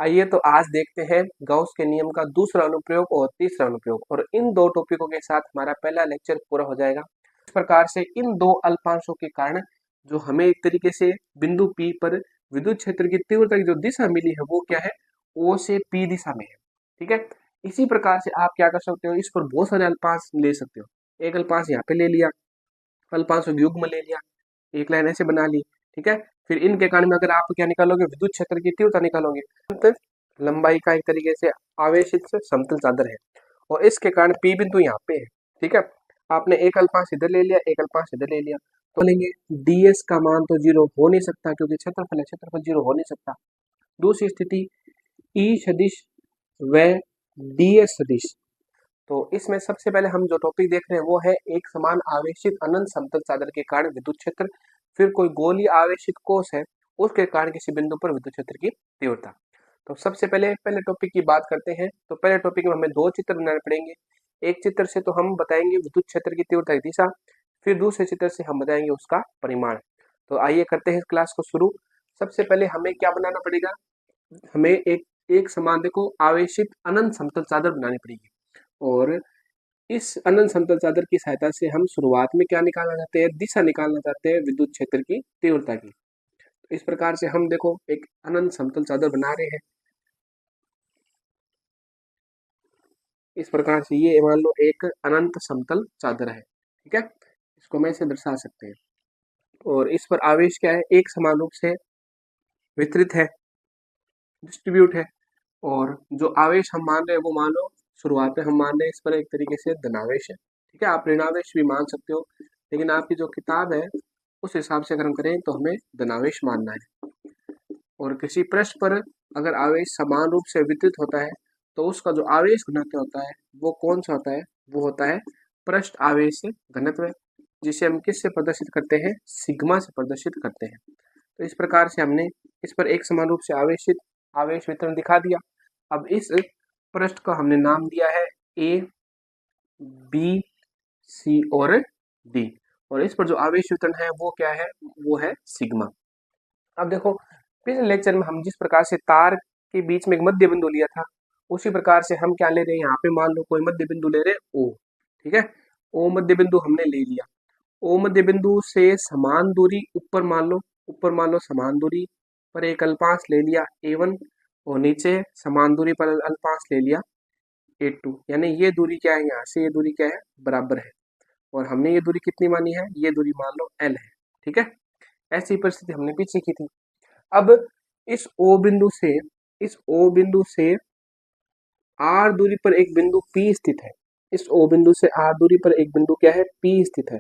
आइए तो आज देखते हैं गॉस के नियम का दूसरा अनुप्रयोग और तीसरा अनुप्रयोग, और इन दो टॉपिकों के साथ हमारा पहला लेक्चर पूरा हो जाएगा। इस प्रकार से इन दो अल्पांशों के कारण जो हमें एक तरीके से बिंदु P पर विद्युत क्षेत्र की तीव्रता की जो दिशा मिली है वो क्या है, O से P दिशा में है। ठीक है, इसी प्रकार से आप क्या कर सकते हो, इस पर बहुत सारे अल्पांश ले सकते हो। एक अल्पांश यहाँ पे ले लिया, अल्पांशों का युग्म ले लिया, एक लाइन ऐसे बना ली। ठीक है, फिर इनके कारण में अगर आप क्या निकालोगे, विद्युत क्षेत्र की तीव्रता निकालोगे। लंबाई का एक तरीके से आवेशित से समतल चादर है और इसके कारण P बिंदु यहाँ पे है। ठीक है, आपने एक अल्पांश इधर ले लिया, एक अल्पांश इधर ले लिया, तो लेंगे ds का मान तो जीरो हो नहीं सकता क्योंकि क्षेत्रफल है, क्षेत्रफल जीरो हो नहीं सकता। दूसरी स्थिति E सदिश व ds सदिश। तो इसमें सबसे पहले हम जो टॉपिक देख रहे हैं वो है एक समान आवेशित अनंत समतल चादर के कारण विद्युत क्षेत्र, फिर कोई गोलीय आवेशित कोश है उसके कारण किसी बिंदु पर विद्युत क्षेत्र की तीव्रता। तो सबसे पहले टॉपिक की बात करते हैं। तो पहले टॉपिक में हमें दो चित्र बनाने पड़ेंगे। एक चित्र से तो हम बताएंगे विद्युत क्षेत्र की तीव्रता की दिशा, फिर दूसरे चित्र से हम बताएंगे उसका परिमाण। तो आइए करते हैं इस क्लास को शुरू। सबसे पहले हमें क्या बनाना पड़ेगा, हमें एक समान देखो आवेशित अनंत समतल चादर बनानी पड़ेगी, और इस अनंत समतल चादर की सहायता से हम शुरुआत में क्या निकालना चाहते हैं, दिशा निकालना चाहते हैं विद्युत क्षेत्र की तीव्रता की। तो इस प्रकार से हम देखो एक अनंत समतल चादर बना रहे हैं। इस प्रकार से ये मान लो एक अनंत समतल चादर है। ठीक है, इसको मैं ऐसे दर्शा सकते हैं, और इस पर आवेश क्या है, एक समान रूप से वितरित है, डिस्ट्रीब्यूट है। और जो आवेश हम मान रहे हैं वो मान लो शुरुआत में हम मान रहे हैं इस पर एक तरीके से धनावेश है। ठीक है, आप ऋणावेश भी मान सकते हो, लेकिन आपकी जो किताब है उस हिसाब से अगर हम करें तो हमें धनावेश मानना है। और किसी पृष्ठ पर अगर आवेश समान रूप से वितरित होता है तो उसका जो आवेश घनत्व होता है वो कौन सा होता है, वो होता है पृष्ठ आवेश घनत्व, जिसे हम किससे प्रदर्शित करते हैं, सिग्मा से प्रदर्शित करते हैं। तो इस प्रकार से हमने इस पर एक समान रूप से आवेश वितरण दिखा दिया। अब इस पृष्ठ का हमने नाम दिया है ए, बी, सी और डी, और इस पर जो आवेश वितरण है वो क्या है, वो है सिग्मा। अब देखो पिछले लेक्चर में हम जिस प्रकार से तार के बीच में एक मध्य बिंदु लिया था, उसी प्रकार से हम क्या ले रहे हैं, यहाँ पे मान लो कोई मध्य बिंदु ले रहे हैं ओ। ठीक है, ओ मध्य बिंदु हमने ले लिया। ओ मध्य बिंदु से समान दूरी ऊपर मान लो समान दूरी पर एक अल्पांश ले लिया A1, और नीचे समान दूरी पर अल्पांश ले लिया A2, यानी ये दूरी क्या है, यहाँ से ये दूरी क्या है, बराबर है। और हमने ये दूरी कितनी मानी है, ये दूरी मान लो L है। ठीक है, ऐसी परिस्थिति हमने पीछे की थी। अब इस O बिंदु से R दूरी पर एक बिंदु P स्थित है। इस O बिंदु से R दूरी पर एक बिंदु क्या है, P स्थित है,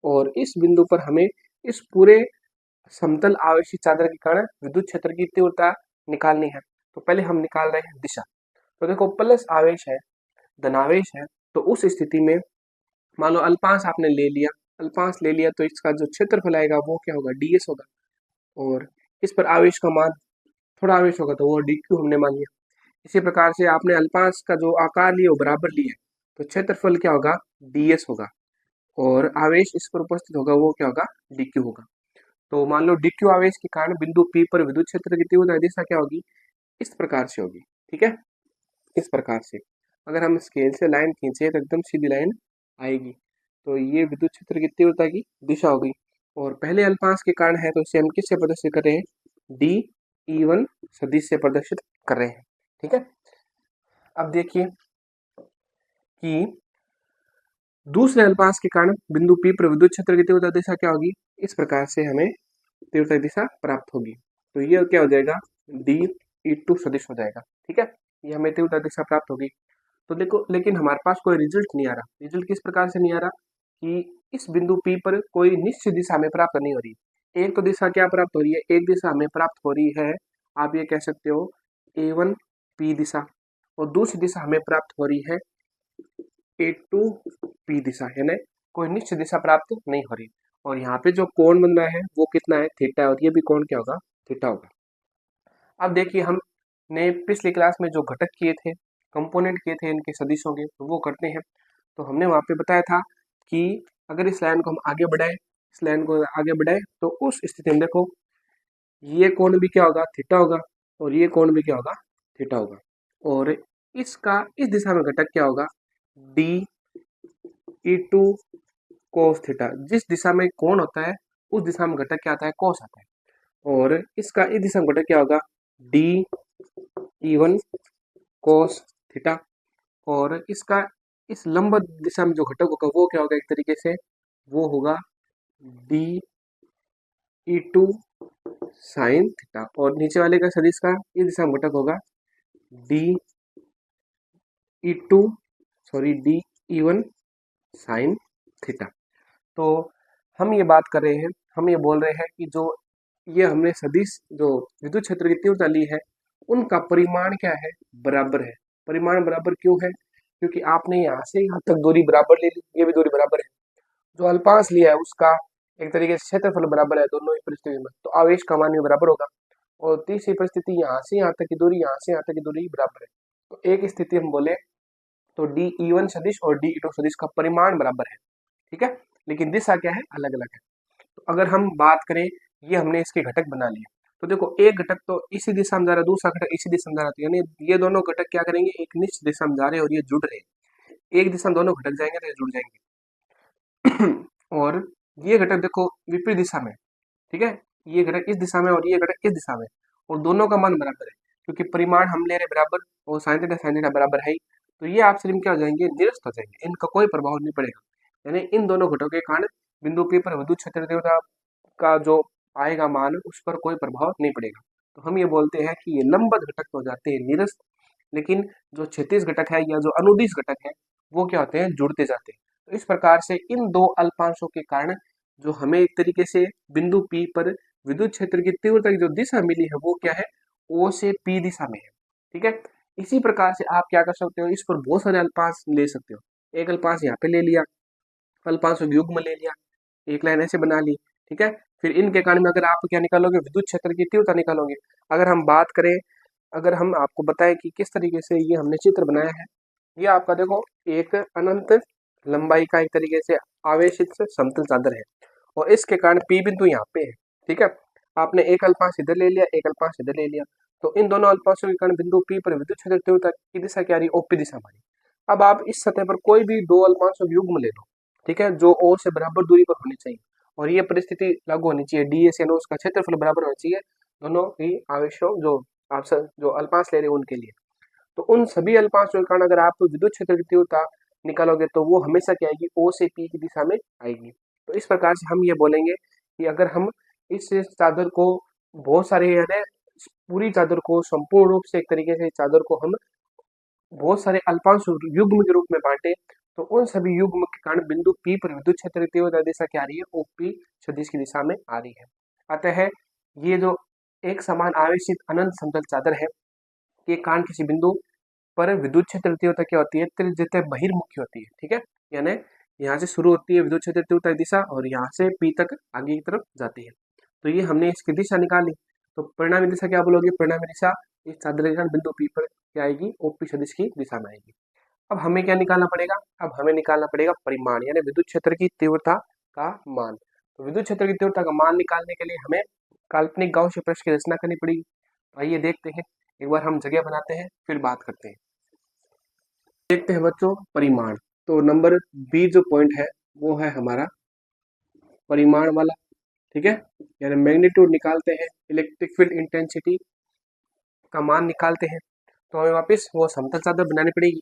और इस बिंदु पर हमें इस पूरे समतल आवेशित चादर के कारण विद्युत क्षेत्र की तीव्रता निकालनी है। तो पहले हम निकाल रहे हैं दिशा। तो देखो प्लस आवेश है, धनावेश है, तो उस स्थिति में मान लो अल्पांश आपने ले लिया, तो इसका जो क्षेत्रफल आएगा वो क्या होगा, ds होगा, और इस पर आवेश का मान थोड़ा आवेश होगा तो वो dq हमने मान लिया। इसी प्रकार से आपने अल्पांश का जो आकार लिया वो बराबर लिया, तो क्षेत्रफल क्या होगा, ds होगा, और आवेश इस पर उपस्थित होगा वो क्या होगा, dq होगा। तो मान लो dq आवेश के कारण बिंदु P पर विद्युत क्षेत्र की तीव्रता दिशा क्या होगी, इस प्रकार से होगी। ठीक है, इस प्रकार से अगर हम स्केल से लाइन खींचे तो एकदम सीधी लाइन आएगी, तो ये विद्युत क्षेत्र की तीव्रता की दिशा होगी। और पहले अल्पांश के कारण है तो इसे हम किससे प्रदर्शित कर रहे हैं, E1 सदिश से प्रदर्शित कर रहे हैं। ठीक है, अब देखिए कि दूसरे अल्पांश के कारण बिंदु P पर विद्युत क्षेत्र की तीव्रता दिशा क्या होगी, इस प्रकार से हमें तीव्रता दिशा प्राप्त होगी। तो ये क्या हो जाएगा, DE2 सदिश हो जाएगा। ठीक है, ये हमें तीव्रता दिशा प्राप्त होगी। तो देखो लेकिन हमारे पास कोई रिजल्ट नहीं आ रहा। रिजल्ट किस प्रकार से नहीं आ रहा कि इस बिंदु P पर कोई निश्चित दिशा हमें प्राप्त नहीं हो रही। एक तो दिशा क्या प्राप्त हो रही है, एक दिशा हमें प्राप्त हो रही है, आप ये कह सकते हो A1 P दिशा, और दूसरी दिशा हमें प्राप्त हो रही है A2 P दिशा, यानी कोई निश्चित दिशा प्राप्त नहीं हो रही। और यहाँ पे जो कोण बन रहा है वो कितना है, थीटा, और ये भी कोण क्या होगा, थीटा होगा। अब देखिए हमने पिछली क्लास में जो घटक किए थे, कंपोनेंट किए थे इनके सदिशों के, तो वो करते हैं। तो हमने वहाँ पे बताया था कि अगर इस लाइन को हम आगे बढ़ाएं, तो उस स्थिति में देखो ये कोण भी क्या होगा, थीटा होगा, और ये कोण भी क्या होगा, थीटा होगा। और इसका इस दिशा में घटक क्या होगा, D E two cos theta. जिस दिशा में कोण होता है उस दिशा में घटक क्या आता है, कोस आता है। और इसका इस दिशा में घटक क्या होगा, D E one cos theta. और इसका इस लंब दिशा में जो घटक होगा वो क्या होगा, एक तरीके से वो होगा D E two sine theta. और नीचे वाले का सदिश का इस दिशा में घटक होगा D E two D E one sine theta. तो हम ये बात कर रहे हैं, हम ये बोल रहे हैं कि जो ये हमने सदिश जो विद्युत क्षेत्र की तीव्रता ली है उनका परिमाण क्या है, बराबर है। परिमाण बराबर क्यों है, क्योंकि आपने यहाँ से यहाँ तक दूरी बराबर ले ली, ये भी दूरी बराबर है। जो अल्पांश लिया है उसका एक तरीके से क्षेत्रफल बराबर है दोनों ही परिस्थिति में, तो आवेश का मान भी बराबर होगा। और तीसरी परिस्थिति यहाँ से यहाँ तक की दूरी, यहाँ से यहाँ तक की दूरी बराबर है। तो एक स्थिति हम बोले तो डी ई वन सदिश और डी ई टू सदिश का परिमाण बराबर है, ठीक है, लेकिन दिशा क्या है, अलग अलग है। तो अगर हम बात करें, ये हमने इसके घटक बना लिए, तो देखो एक घटक तो इसी दिशा में जा रहा है, दूसरा घटक इसी दिशा में जा रहा है, यानी ये दोनों घटक क्या करेंगे, एक निश्चित दिशा में जा रहे हैं और ये जुड़ रहे हैं। एक दिशा में दोनों घटक जाएंगे तो ये जुड़ जाएंगे। और ये घटक देखो विपरीत दिशा में, ठीक है, ये घटक इस दिशा में और ये घटक इस दिशा में, और दोनों का मान बराबर है क्योंकि परिमाण हम ले रहे बराबर और साइन थीटा बराबर है ही। तो ये आपसे क्या हो जाएंगे, निरस्त हो जाएंगे, इनका कोई प्रभाव नहीं पड़ेगा। यानी इन दोनों घटकों के कारण बिंदु P पर विद्युत क्षेत्र तीव्रता का जो आएगा मान उस पर कोई प्रभाव नहीं पड़ेगा। तो हम ये बोलते हैं कि ये लंबवत घटक तो हो जाते हैं निरस्त, लेकिन जो क्षैतिज घटक है या जो अनुदिश घटक है वो क्या होते हैं, जुड़ते जाते हैं। तो इस प्रकार से इन दो अल्पांशों के कारण जो हमें एक तरीके से बिंदु P पर विद्युत क्षेत्र की तीव्रता की जो दिशा मिली है वो क्या है, O से P दिशा में है, ठीक है। इसी प्रकार से आप क्या कर सकते हो, इस पर बहुत सारे अल्पांश ले सकते हो। एक अल्पांश यहाँ पे ले लिया, अल्पांशों का युग्म ले लिया, एक लाइन ऐसे बना ली, ठीक है। फिर इनके कारण में अगर आप क्या निकालोगे, विद्युत क्षेत्र की तीव्रता निकालोगे। अगर हम बात करें, अगर हम आपको बताएं कि किस तरीके से ये हमने चित्र बनाया है, ये आपका देखो एक अनंत लंबाई का एक तरीके से आवेशित समतल चादर है और इसके कारण P बिंदु यहाँ पे है, ठीक है। आपने एक अल्पांश इधर ले लिया, एक अल्पांश इधर ले लिया, तो इन दोनों अल्पांशों के कारण बिंदु P पर विद्युत क्षेत्र तीव्रता की दिशा क्या आ रही है, ओपी दिशा हमारी। अब आप इस सतह पर कोई भी दो अल्पांशों का युग्म ले लो, ठीक है, जो O से बराबर दूरी पर होनी चाहिए और ये परिस्थिति लागू होनी चाहिए, डी एस यानी उसका क्षेत्रफल बराबर होना चाहिए दोनों ही आवेशों जो आप जो अल्पांश ले रहे हैं उनके लिए। तो उन सभी अल्पांशों के कारण अगर आप विद्युत क्षेत्र की तीव्रता निकालोगे तो वो हमेशा क्या आएगी, O से P की दिशा में आएगी। तो इस प्रकार से हम ये बोलेंगे कि अगर हम इस चादर को बहुत सारे यानी पूरी चादर को संपूर्ण रूप से एक तरीके से चादर को हम बहुत सारे अल्पांश युग्म के रूप में बांटे, तो उन सभी युग्म के कारण बिंदु P पर विद्युत क्षेत्र की तीव्रता दिशा क्या आ रही है, OP सदिश की दिशा में आ रही है। अतः ये जो एक समान आवेशित अनंत समतल चादर है के कारण किसी बिंदु पर विद्युत क्षेत्र तीव्रता क्या होती है, त्रिज्यता बहिर्मुखी होती है, ठीक है। यानी यहाँ से शुरू होती है विद्युत क्षेत्र तीव्रता की दिशा और यहाँ से P तक आगे की तरफ जाती है। तो ये हमने इसकी दिशा निकाली, तो परिणामी दिशा क्या बोलोगे, परिणामी दिशा इस चादर के कारण बिंदु P पर क्या आएगी, OP सदिश की दिशा में आएगी। अब हमें क्या निकालना पड़ेगा, अब हमें निकालना पड़ेगा परिमाण यानी विद्युत क्षेत्र की तीव्रता का मान। तो विद्युत क्षेत्र की तीव्रता का मान निकालने के लिए हमें काल्पनिक गाउस पृष्ठ की रचना करनी पड़ेगी। आइए देखते हैं, एक बार हम जगह बनाते हैं फिर बात करते हैं। देखते हैं बच्चों परिमाण, तो नंबर बी जो पॉइंट है वो है हमारा परिमाण वाला, ठीक है, यानी मैग्नीट्यूड निकालते हैं, इलेक्ट्रिक फील्ड इंटेंसिटी का मान निकालते हैं। तो हमें वापस वो समतल चादर बनानी पड़ेगी।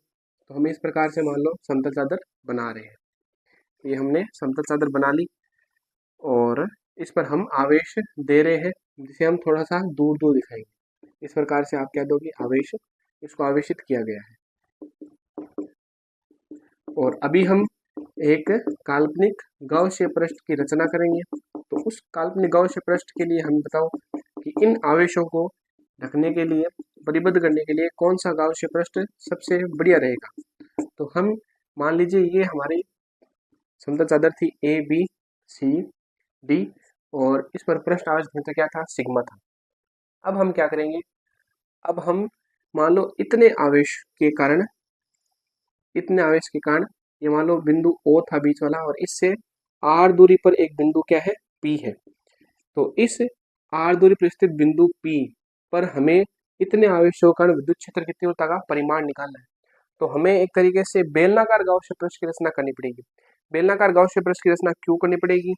तो हमें इस प्रकार से मान लो समतल चादर बना रहे हैं, ये हमने समतल चादर बना ली और इस पर हम आवेश दे रहे हैं जिसे हम थोड़ा सा दूर दूर दिखाएंगे। इस प्रकार से आप कह दोगे आवेश, इसको आवेशित किया गया है। और अभी हम एक काल्पनिक गाउसीय पृष्ठ की रचना करेंगे। तो उस काल्पनिक गाउसीय पृष्ठ के लिए हम बताओ कि इन आवेशों को ढकने के लिए, परिबद्ध करने के लिए कौन सा गाउसीय पृष्ठ सबसे बढ़िया रहेगा। तो हम मान लीजिए ये हमारी समतल चादर थी ABCD और इस पर पृष्ठ आवेश घनत्व क्या था, सिग्मा था। अब हम क्या करेंगे, अब हम मान लो इतने आवेश के कारण ये मान लो बिंदु O था बीच वाला और इससे R दूरी पर एक बिंदु क्या है, P है। तो इस R दूरी पर स्थित बिंदु P पर हमें इतने आवेशों का विद्युत क्षेत्र की तीव्रता का परिमाण निकालना है। तो हमें एक तरीके से बेलनाकार गाउस पृष्ठ की रचना करनी पड़ेगी। बेलनाकार गाउस पृष्ठ की रचना क्यों करनी पड़ेगी?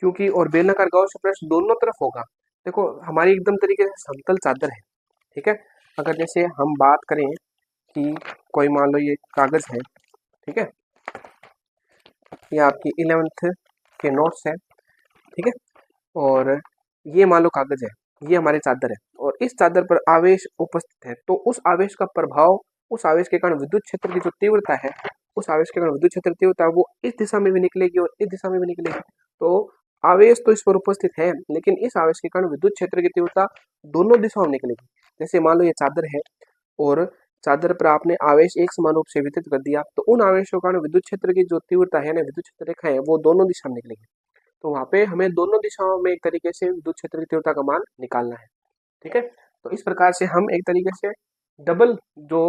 क्योंकि और बेलनाकार गाउस पृष्ठ दोनों तरफ होगा। देखो हमारी एकदम तरीके से समतल चादर है, ठीक है। अगर जैसे हम बात करें कि कोई मान लो ये कागज है, ठीक है, ये आपकी 11th के नोट्स है, ठीक है, और ये मान लो कागज है, ये हमारी चादर है और इस चादर पर आवेश उपस्थित है, तो उस आवेश का प्रभाव, उस आवेश के कारण विद्युत क्षेत्र की जो तीव्रता है, उस आवेश के कारण विद्युत क्षेत्र तीव्रता वो इस दिशा में भी निकलेगी और इस दिशा में भी निकलेगी। तो आवेश तो इस पर उपस्थित है, लेकिन इस आवेश के कारण विद्युत क्षेत्र की तीव्रता दोनों दिशाओं में निकलेगी। जैसे मान लो ये चादर है और चादर पर आपने आवेश एक समान रूप से वितरित कर दिया, तो उन आवेशों के कारण विद्युत क्षेत्र की जो तीव्रता है ना, विद्युत क्षेत्र रेखा है, वो दोनों दिशा में निकलेगी। तो वहां पे हमें दोनों दिशाओं में एक तरीके से विद्युत क्षेत्र की तीव्रता का मान निकालना है, ठीक है। तो इस प्रकार से हम एक तरीके से डबल जो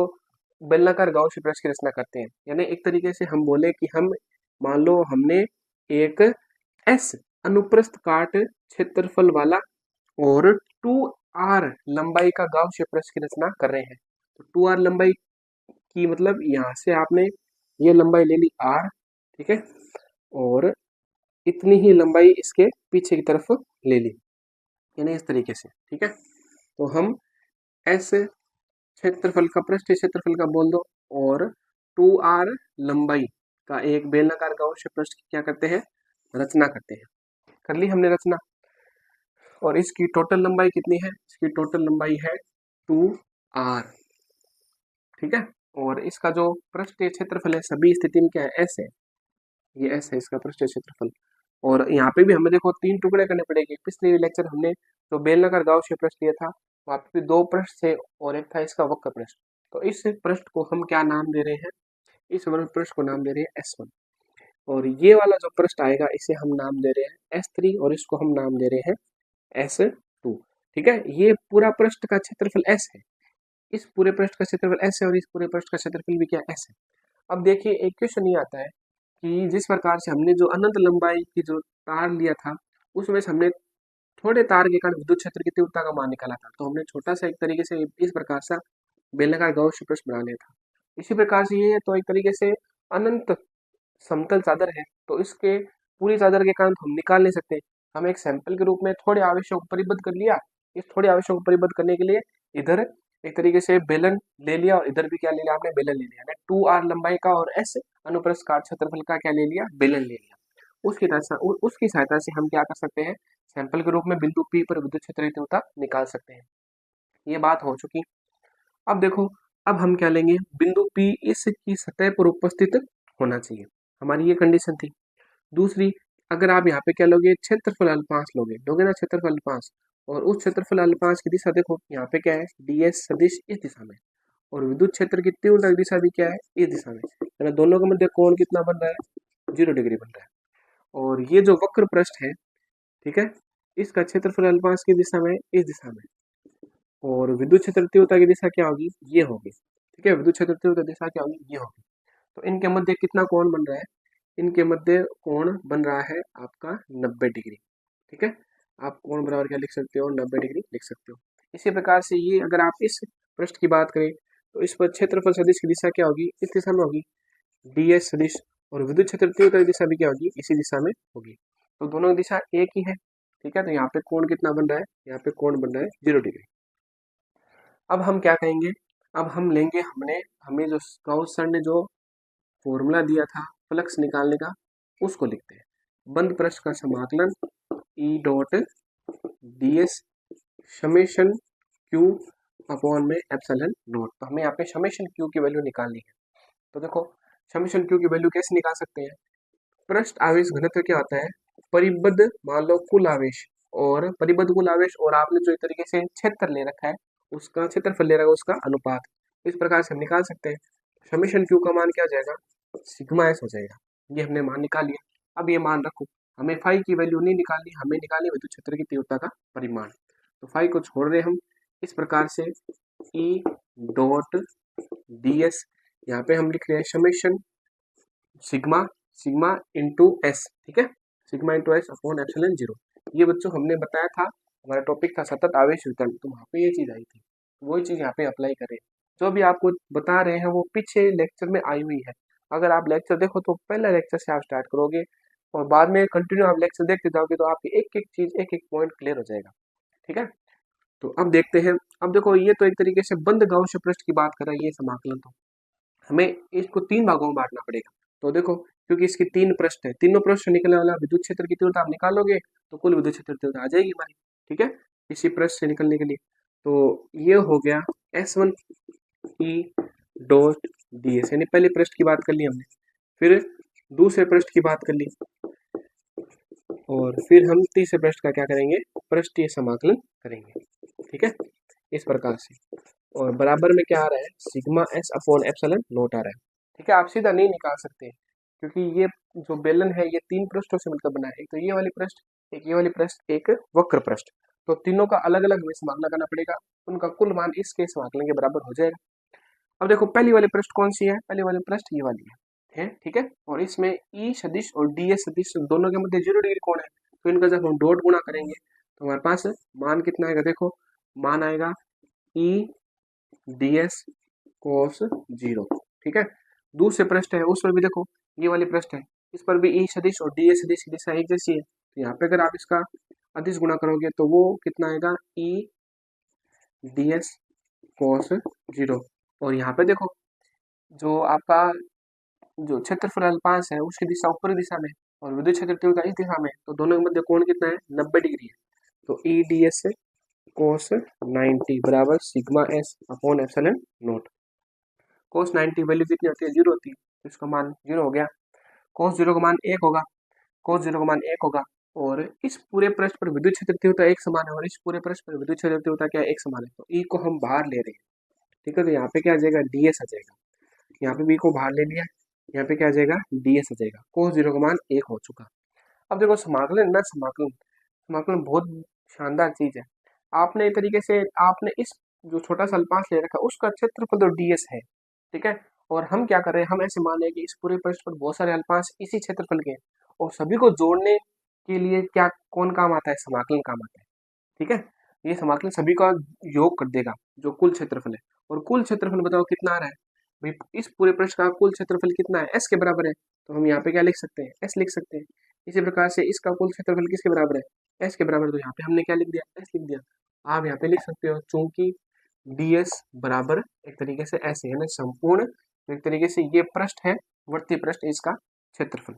बेलनाकार गाउस पृष्ठ की रचना करते हैं, यानी एक तरीके से हम बोले कि हम मान लो हमने एक एस अनुप्रस्थ काट क्षेत्रफल वाला और 2r लंबाई का गाउस पृष्ठ की रचना कर रहे हैं। तो 2r लंबाई की मतलब यहाँ से आपने ये लंबाई ले ली r, ठीक है, और इतनी ही लंबाई इसके पीछे की तरफ ले ली, यानी इस तरीके से, ठीक है। तो हम एस क्षेत्रफल का, पृष्ठीय क्षेत्रफल का बोल दो, और 2r लंबाई का एक बेलनाकार गाउस पृष्ठ की क्या करते हैं, रचना करते हैं। कर ली हमने रचना, और इसकी टोटल लंबाई कितनी है, इसकी टोटल लंबाई है 2r, ठीक है। और इसका जो पृष्ठीय क्षेत्रफल है सभी स्थिति में क्या है, एस है, ये एस है इसका पृष्ठीय क्षेत्रफल। और यहाँ पे भी हमें देखो 3 टुकड़े करने पड़ेंगे। पिछले लेक्चर हमने जो बेलनाकार गाउस पृष्ठ लिया था, वहाँ पे भी 2 पृष्ठ थे और एक था इसका वक्र पृष्ठ। तो इस पृष्ठ को हम क्या नाम दे रहे हैं, इस वक्र पृष्ठ को नाम दे रहे हैं S1, और ये वाला जो पृष्ठ आएगा इसे हम नाम दे रहे हैं S3 और इसको हम नाम दे रहे हैं S2, ठीक है। ये पूरा पृष्ठ का क्षेत्रफल S है, इस पूरे पृष्ठ का क्षेत्रफल S है और इस पूरे पृष्ठ का क्षेत्रफल भी क्या S है। अब देखिए एक क्वेश्चन ये आता है कि जिस प्रकार से हमने जो अनंत लंबाई की जो तार लिया था, उसमें से हमने थोड़े तार के कारण विद्युत क्षेत्र की तीव्रता का मान निकाला था, तो हमने छोटा सा एक तरीके से इस प्रकार सा बेलनाकार गाउस पृष्ठ बना लिया था। इसी प्रकार से ये तो एक तरीके से अनंत समतल चादर है, तो इसके पूरी चादर के कारण हम निकाल नहीं सकते। हम एक सैंपल के रूप में थोड़े आवेशों को परिबद्ध कर लिया, इस थोड़े आवेशों को परिबद्ध करने के लिए इधर एक तरीके से बेलन ले लिया और इधर भी क्या ले लिया आपने, बेलन ले लिया, 2r लंबाई का और s अनुप्रस्थ काट क्षेत्रफल का क्या ले लिया, बेलन ले लिया। उसकी सहायता से हम क्या कर सकते हैं, सैंपल के रूप में बिंदु P पर विद्युत क्षेत्र की तीव्रता निकाल सकते हैं। ये बात हो चुकी। अब देखो, अब हम क्या लेंगे, बिंदु P इसकी सतह पर उपस्थित होना चाहिए, हमारी ये कंडीशन थी। दूसरी, अगर आप यहाँ पे क्या लोगे, क्षेत्रफल अल्पांश लोगे ना, क्षेत्रफल अल्पांश, और उस क्षेत्रफल अल्पांश की दिशा देखो यहाँ पे क्या है, ds सदिश इस दिशा में, और विद्युत क्षेत्र की तीव्रता की दिशा भी क्या है, इस दिशा में, यानी दोनों के मध्य कोण कितना बन रहा है, 0 डिग्री बन रहा है। और ये जो वक्र पृष्ठ है, ठीक है, इसका क्षेत्रफल अल्पांश की दिशा में, इस दिशा में, और विद्युत क्षेत्र तीव्रता की दिशा क्या होगी, ये होगी, ठीक है, विद्युत क्षेत्र तीव्रता दिशा क्या होगी, ये होगी। तो इनके मध्य कितना कोण बन रहा है, इनके मध्य कोण बन रहा है आपका 90 डिग्री, ठीक है। आप कोण बराबर क्या लिख सकते हो, 90 डिग्री लिख सकते हो। इसी प्रकार से ये अगर आप इस पृष्ठ की बात करें, तो इस पर क्षेत्रफल सदिश की दिशा क्या होगी, इस दिशा में होगी, ds सदिश, और विद्युत क्षेत्र तीव्रता की दिशा भी क्या होगी, इसी दिशा में होगी। तो दोनों की दिशा एक ही है, ठीक है। तो यहाँ पे कोण कितना बन रहा है, यहाँ पे कोण बन रहा है 0 डिग्री। अब हम क्या कहेंगे, अब हम लेंगे, हमें जो गाउस सर ने जो फॉर्मूला दिया था फ्लक्स निकालने का, उसको लिखते हैं। बंद पृष्ठ का समाकलन E dot ds summation q upon में एप्सिलॉन नॉट। तो हमें यहाँ पे समेशन q की वैल्यू निकालनी है। तो देखो समेशन q की वैल्यू कैसे निकाल सकते हैं, पृष्ठ आवेश घनत्व क्या होता है, परिबद्ध मान लो कुल आवेश, और परिबद्ध कुल आवेश और आपने जो एक तरीके से क्षेत्र ले रखा है, उसका क्षेत्रफल ले रखा है, उसका अनुपात, इस प्रकार से हम निकाल सकते हैं। समेशन q का मान क्या हो जाएगा, सिग्मा s हो जाएगा। ये हमने मान निकाल लिया। अब ये मान रखो, हमें फाई की वैल्यू नहीं निकालनी, हमें निकालनी विद्युत क्षेत्र की तीव्रता का परिमाण। तो फाई को छोड़ रहे हम, इस प्रकार से E डॉट ds, यहाँ पे हम लिख रहे हैं समेशन सिग्मा इंटू एस, ठीक है, sigma into S upon epsilon 0। ये बच्चों हमने बताया था, हमारा टॉपिक था सतत आवेश वितरण, तो वहाँ पे ये चीज आई थी। वही चीज़ यहाँ पे अप्लाई करें। जो भी आपको बता रहे हैं वो पीछे लेक्चर में आई हुई है। अगर आप लेक्चर देखो तो पहले लेक्चर से आप स्टार्ट करोगे और बाद में कंटिन्यू आप लेक्चर देखते जाओगे तो आपकी एक एक चीज एक एक पॉइंट क्लियर हो जाएगा। ठीक है, तो अब देखते हैं। अब देखो ये तो एक तरीके से बंद गाउस पृष्ठ की बात कर रहा है ये समाकलन, तो हमें इसको तीन भागों में बांटना पड़ेगा। तो देखो क्योंकि इसकी तीन पृष्ठ है, तीनों पृष्ठ से निकलने वाला विद्युत क्षेत्र की तीव्रता आप निकालोगे तो कुल विद्युत क्षेत्र तीव्रता आ जाएगी हमारी। ठीक है, इसी पृष्ठ से निकलने के लिए तो ये हो गया S1 E dot D S, यानी पहले पृष्ठ की बात कर ली हमने, फिर दूसरे पृष्ठ की बात कर ली और फिर हम तीसरे पृष्ठ का क्या करेंगे, पृष्ठीय समाकलन करेंगे। ठीक है, इस प्रकार से। और बराबर में क्या आ रहा है, sigma s upon epsilon naught आ रहा है। ठीक है, आप सीधा नहीं निकाल सकते क्योंकि ये जो बेलन है ये तीन पृष्ठों से मिलकर बना है, एक तो ये वाली पृष्ठ, एक ये वाली पृष्ठ, एक वक्र पृष्ठ। तो तीनों का अलग अलग हमें समाकलन करना पड़ेगा, उनका कुल मान इसके समाकलन के बराबर हो जाएगा। अब देखो पहली वाली पृष्ठ कौन सी है, पहली वाली पृष्ठ ये वाली है। ठीक है, और इसमें ई सदिश और डी एस सदिश दोनों के मध्य 0 डिग्री कोण है, तो इनका जब हम डॉट गुणा करेंगे तो हमारे पास मान कितना आएगा, देखो मान आएगा ई डी एस कोस 0। ठीक है, दूसरे पृष्ठ है उस पर भी देखो ये वाली पृष्ठ है, इस पर भी ई सदिश और डी एस सदिश की दिशा एक जैसी है, तो यहाँ पे अगर आप इसका अदिश गुणा करोगे तो वो कितना आएगा, ई डी एस कोस 0। और यहाँ पे देखो जो आपका जो क्षेत्रफल अल्पांश है उसकी दिशा ऊपरी दिशा में और विद्युत क्षेत्र तीव्रता इस दिशा में, तो दोनों के मध्य कोण कितना है, 90 डिग्री है। तो ई डी एस कोस 90 बराबर sigma s upon epsilon naught. Cos 90 value कितनी होती है, 0 होती है, तो इसका मान 0 हो गया। कोस 0 का मान 1 होगा, कोस 0 का मान 1 होगा। और इस पूरे पृष्ठ पर विद्युत क्षेत्र तीव्रता एक समान है और इस पूरे पृष्ठ पर विद्युत क्षेत्र तीव्रता क्या है, एक समान है, तो ई को हम बाहर ले रहे हैं। ठीक है, तो यहाँ पे क्या आ जाएगा, डी एस आ जाएगा, यहाँ पे बी को बाहर ले लिया, यहाँ पे क्या आ जाएगा, डी एस आ जाएगा। कोस 0 का मान 1 हो चुका। अब देखो समाकलन ना समाकलन, समाकलन बहुत शानदार चीज है। आपने एक तरीके से आपने इस जो छोटा सा अल्पांश ले रखा है उसका क्षेत्रफल तो ds है। ठीक है, और हम क्या कर रहे हैं, हम ऐसे मान रहे हैं कि इस पूरे पृष्ठ पर बहुत सारे अल्पांश इसी क्षेत्रफल के हैं और सभी को जोड़ने के लिए क्या कौन काम आता है, समाकलन काम आता है। ठीक है, ये समाकलन सभी का योग कर देगा जो कुल क्षेत्रफल है। और कुल क्षेत्रफल बताओ कितना आ रहा है भाई, इस पूरे पृष्ठ का कुल क्षेत्रफल कितना है, s के बराबर है, तो हम यहाँ पे क्या लिख सकते हैं, s लिख सकते हैं। इसी प्रकार से इसका कुल क्षेत्रफल किसके बराबर है, s के बराबर, तो यहाँ पे हमने क्या लिख दिया, s लिख दिया। आप यहाँ पे लिख सकते हो चूंकि ds बराबर एक तरीके से ऐसे है ना संपूर्ण, एक तरीके से ये पृष्ठ है वर्ती पृष्ठ, इसका क्षेत्रफल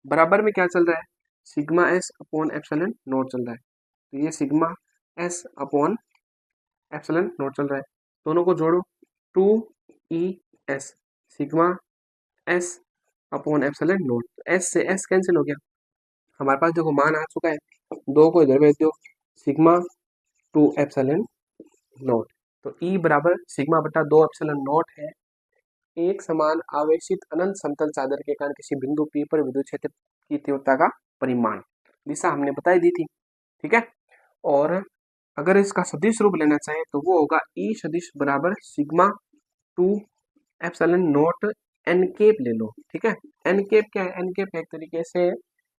बराबर में क्या चल रहा है, sigma s upon epsilon note चल रहा है। तो ये sigma s upon epsilon note चल रहा है, दोनों को जोड़ो 2 E S sigma s upon epsilon note, S से एस कैंसिल हो गया, हमारे पास देखो मान आ चुका है, दो को इधर भेज दो, सिग्मा 2 एप्सिलॉन नोट। तो ई बराबर सिग्मा बटा 2 एप्सिलॉन नोट है एक समान आवेशित अनंत समतल चादर के कारण किसी बिंदु P पर विद्युत क्षेत्र की तीव्रता का परिमाण, दिशा हमने बताई दी थी। ठीक है, और अगर इसका सदिश रूप लेना चाहे तो वो होगा ई सदिश बराबर sigma 2 epsilon naught n cap ले लो। ठीक है, एन केप क्या है, एन केप एक तरीके से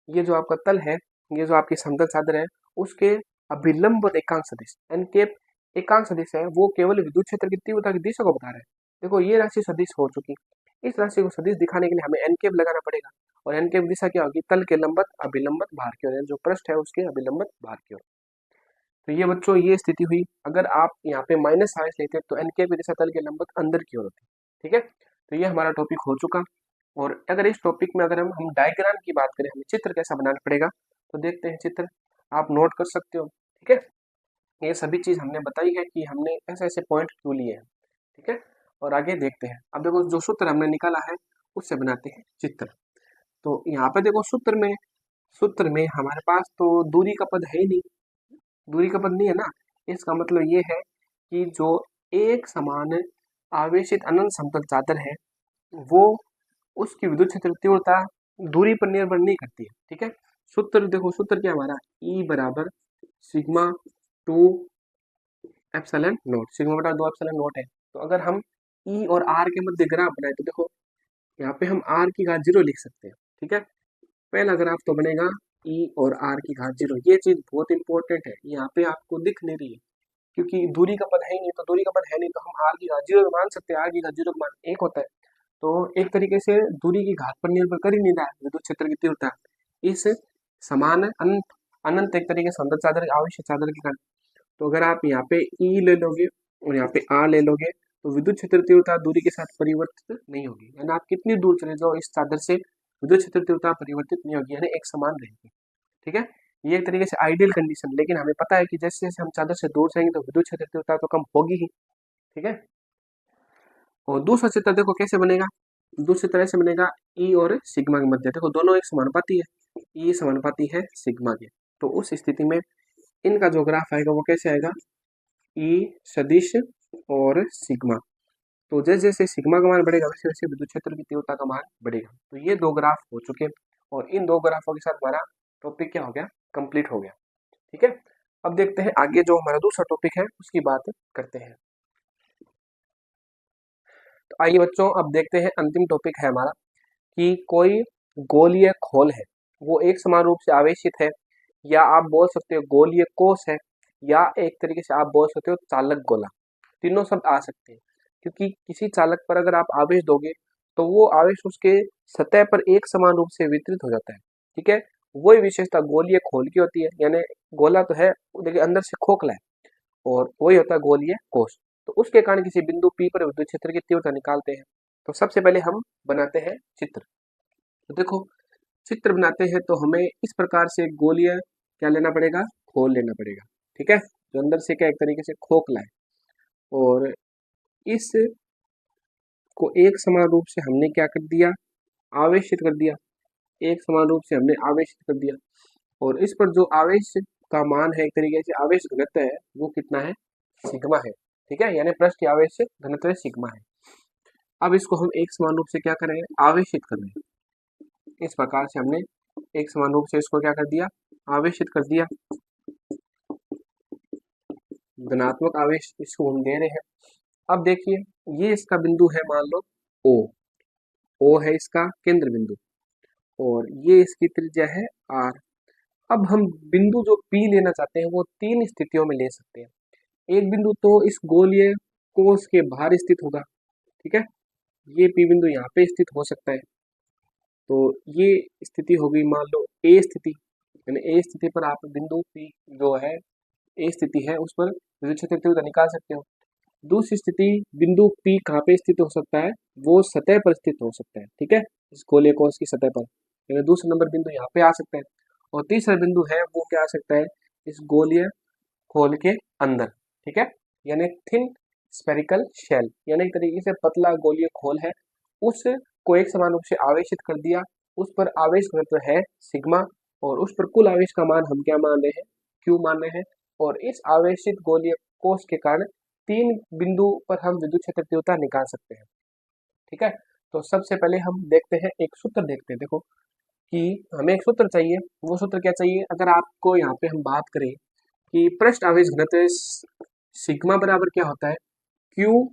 ये जो आपका तल है, ये जो आपकी समतल चादर है उसके अभिलंब एकांक सदिश, एन केप एकांक सदिश है, वो केवल विद्युत क्षेत्र की तीव्रता की दिशा को बता रहा है। देखो ये राशि सदिश हो चुकी, इस राशि को सदिश दिखाने के लिए हमें एन केप लगाना पड़ेगा और एन केप दिशा क्या होगी, तल के लंबवत अभिलंबत भार की ओर, जो पृष्ठ है उसके अभिलंबत भार की ओर। तो ये बच्चों ये स्थिति हुई, अगर आप यहाँ पे माइनस आवेश लेते तो एन केप की दिशा तल के लंबवत अंदर की ओर होती। ठीक है, तो ये हमारा टॉपिक हो चुका। और अगर इस टॉपिक में अगर हम डायग्राम की बात करें, हमें चित्र कैसा बनाना पड़ेगा, तो देखते हैं चित्र, आप नोट कर सकते हो। ठीक है, ये सभी चीज हमने बताई है कि हमने ऐसे ऐसे पॉइंट क्यों लिए हैं। ठीक है, और आगे देखते हैं। अब देखो जो सूत्र हमने निकाला है उससे बनाते हैं चित्र। तो यहाँ पे देखो सूत्र में हमारे पास तो दूरी का पद है ही नहीं, दूरी का पद नहीं है ना, इसका मतलब ये है कि जो एक समान आवेशित अनंत समतल चादर है वो उसकी विद्युत क्षेत्र तीव्रता दूरी पर निर्भर नहीं करती है। ठीक है, सूत्र देखो, सूत्र क्या हमारा, ई बराबर सिग्मा 2 एप्सिलॉन नोट, सिग्मा बटा 2 एप्सिलॉन नोट है। तो अगर हम ई और आर के मध्य ग्राफ बनाए तो देखो यहाँ पे हम आर की घात 0 लिख सकते हैं। ठीक है, पहला ग्राफ तो बनेगा ई और आर की घात 0, ये चीज बहुत इंपॉर्टेंट है, यहाँ पे आपको दिख नहीं रही है क्योंकि दूरी का पद है ही नहीं, तो दूरी का पद है नहीं तो हम आर की घात 0 मान सकते हैं, आर की घात 0 का मान 1 होता है। तो एक तरीके से दूरी की घात पर निर्भर कर ही नहीं रहा है विद्युत क्षेत्र की तीव्रता इस समान अनंत अनंत एक तरीके से अंदर चादर आवश्यक चादर के कारण। तो अगर आप यहाँ पे ई ले लोगे और यहाँ पे आर ले लोगे तो विद्युत क्षेत्र तीव्रता दूरी के साथ परिवर्तित नहीं होगी, यानी आप कितनी दूर चले जाओ इस चादर से विद्युत क्षेत्र तीव्रता परिवर्तित नहीं होगी, यानी एक समान रहेगी। ठीक है, ये एक तरीके से आइडियल कंडीशन, लेकिन हमें पता है कि जैसे जैसे हम चादर से दूर जाएंगे तो विद्युत क्षेत्र तीव्रता तो कम होगी ही। ठीक है, और दूसरा चित्र देखो कैसे बनेगा, दूसरी तरह से बनेगा ई और सिग्मा के मध्य, देखो दोनों एक समानुपाती है, ई समानुपाती है सिग्मा के। तो उस स्थिति में इनका जो ग्राफ आएगा वो कैसे आएगा, ई सदिश और सिग्मा। तो जैसे जैसे सिग्मा का मान बढ़ेगा वैसे वैसे विद्युत क्षेत्र की तीव्रता का मान बढ़ेगा। तो ये दो ग्राफ हो चुके हैं और इन दो ग्राफों के साथ हमारा टॉपिक क्या हो गया, कंप्लीट हो गया। ठीक है, अब देखते हैं आगे जो हमारा दूसरा टॉपिक है उसकी बात करते हैं। तो आइए बच्चों अब देखते हैं अंतिम टॉपिक है हमारा कि कोई गोलीय खोल है, वो एक समान रूप से आवेशित है, या आप बोल सकते हो गोलीय कोष है, या एक तरीके से आप बोल सकते हो चालक गोला। तीनों शब्द आ सकते हैं, क्योंकि किसी चालक पर अगर आप आवेश दोगे तो वो आवेश उसके सतह पर एक समान रूप से वितरित हो जाता है। ठीक है, वही विशेषता गोलीय खोल की होती है, यानी गोला तो है लेकिन अंदर से खोखला है, और वही होता है गोलीय कोष। तो उसके कारण किसी बिंदु P पर विद्युत क्षेत्र की तीव्रता निकालते हैं। तो सबसे पहले हम बनाते हैं चित्र। तो देखो चित्र बनाते हैं तो हमें इस प्रकार से गोलीय क्या लेना पड़ेगा, खोल लेना पड़ेगा। ठीक है, जो अंदर से क्या एक तरीके से खोखला है, और इस को एक समान रूप से हमने क्या कर दिया, आवेशित कर दिया, एक समान रूप से हमने आवेशित कर दिया, और इस पर जो आवेश का मान है एक तरीके से आवेश घनत्व है वो कितना है, सिग्मा है। ठीक है, यानी पृष्ठ आवेश घनत्व सिग्मा है। अब इसको हम एक समान रूप से क्या करें, आवेशित कर रहे हैं। इस प्रकार से हमने एक समान रूप से इसको क्या कर दिया, आवेशित कर दिया, धनात्मक आवेश इसको हम दे रहे हैं। अब देखिए ये इसका बिंदु है, मान लो ओ, ओ है इसका केंद्र बिंदु, और ये इसकी त्रिज्या है आर। अब हम बिंदु जो पी लेना चाहते हैं वो तीन स्थितियों में ले सकते हैं। एक बिंदु तो इस गोलीय कोष के बाहर स्थित होगा। ठीक है, ये पी बिंदु यहाँ पे स्थित हो सकता है। तो ये स्थिति हो गई मान लो ए स्थिति, यानी ए स्थिति पर आप बिंदु पी जो है ए स्थिति है उस पर विद्युत क्षेत्र की तीव्रता निकाल सकते हो। दूसरी स्थिति बिंदु पी कहाँ पे स्थित हो सकता है, वो सतह पर स्थित हो सकता है। ठीक है, इस गोलीय कोष की सतह पर, यानी दूसरा नंबर बिंदु यहाँ पे आ सकता है। और तीसरा बिंदु है वो क्या आ सकता है, इस गोलीय खोल के अंदर। ठीक है, यानी थिन स्पेरिकल शेल, यानी एक तरीके से पतला गोलीय खोल है, उस को एक समान रूप से आवेशित कर दिया, उस पर आवेश घनत्व है सिग्मा, और उस पर कुल आवेश का मान हम क्या मान रहे हैं, क्यू मान रहे हैं। और इस आवेशित गोलीय कोष के कारण तीन बिंदु पर हम विद्युत क्षेत्र तीव्रता निकाल सकते हैं। ठीक है, तो सबसे पहले हम देखते हैं एक सूत्र देखते हैं। देखो कि हमें एक सूत्र चाहिए, वो सूत्र क्या चाहिए, अगर आपको यहाँ पे हम बात करें कि पृष्ठ आवेश घनत्व सिग्मा बराबर क्या होता है, क्यू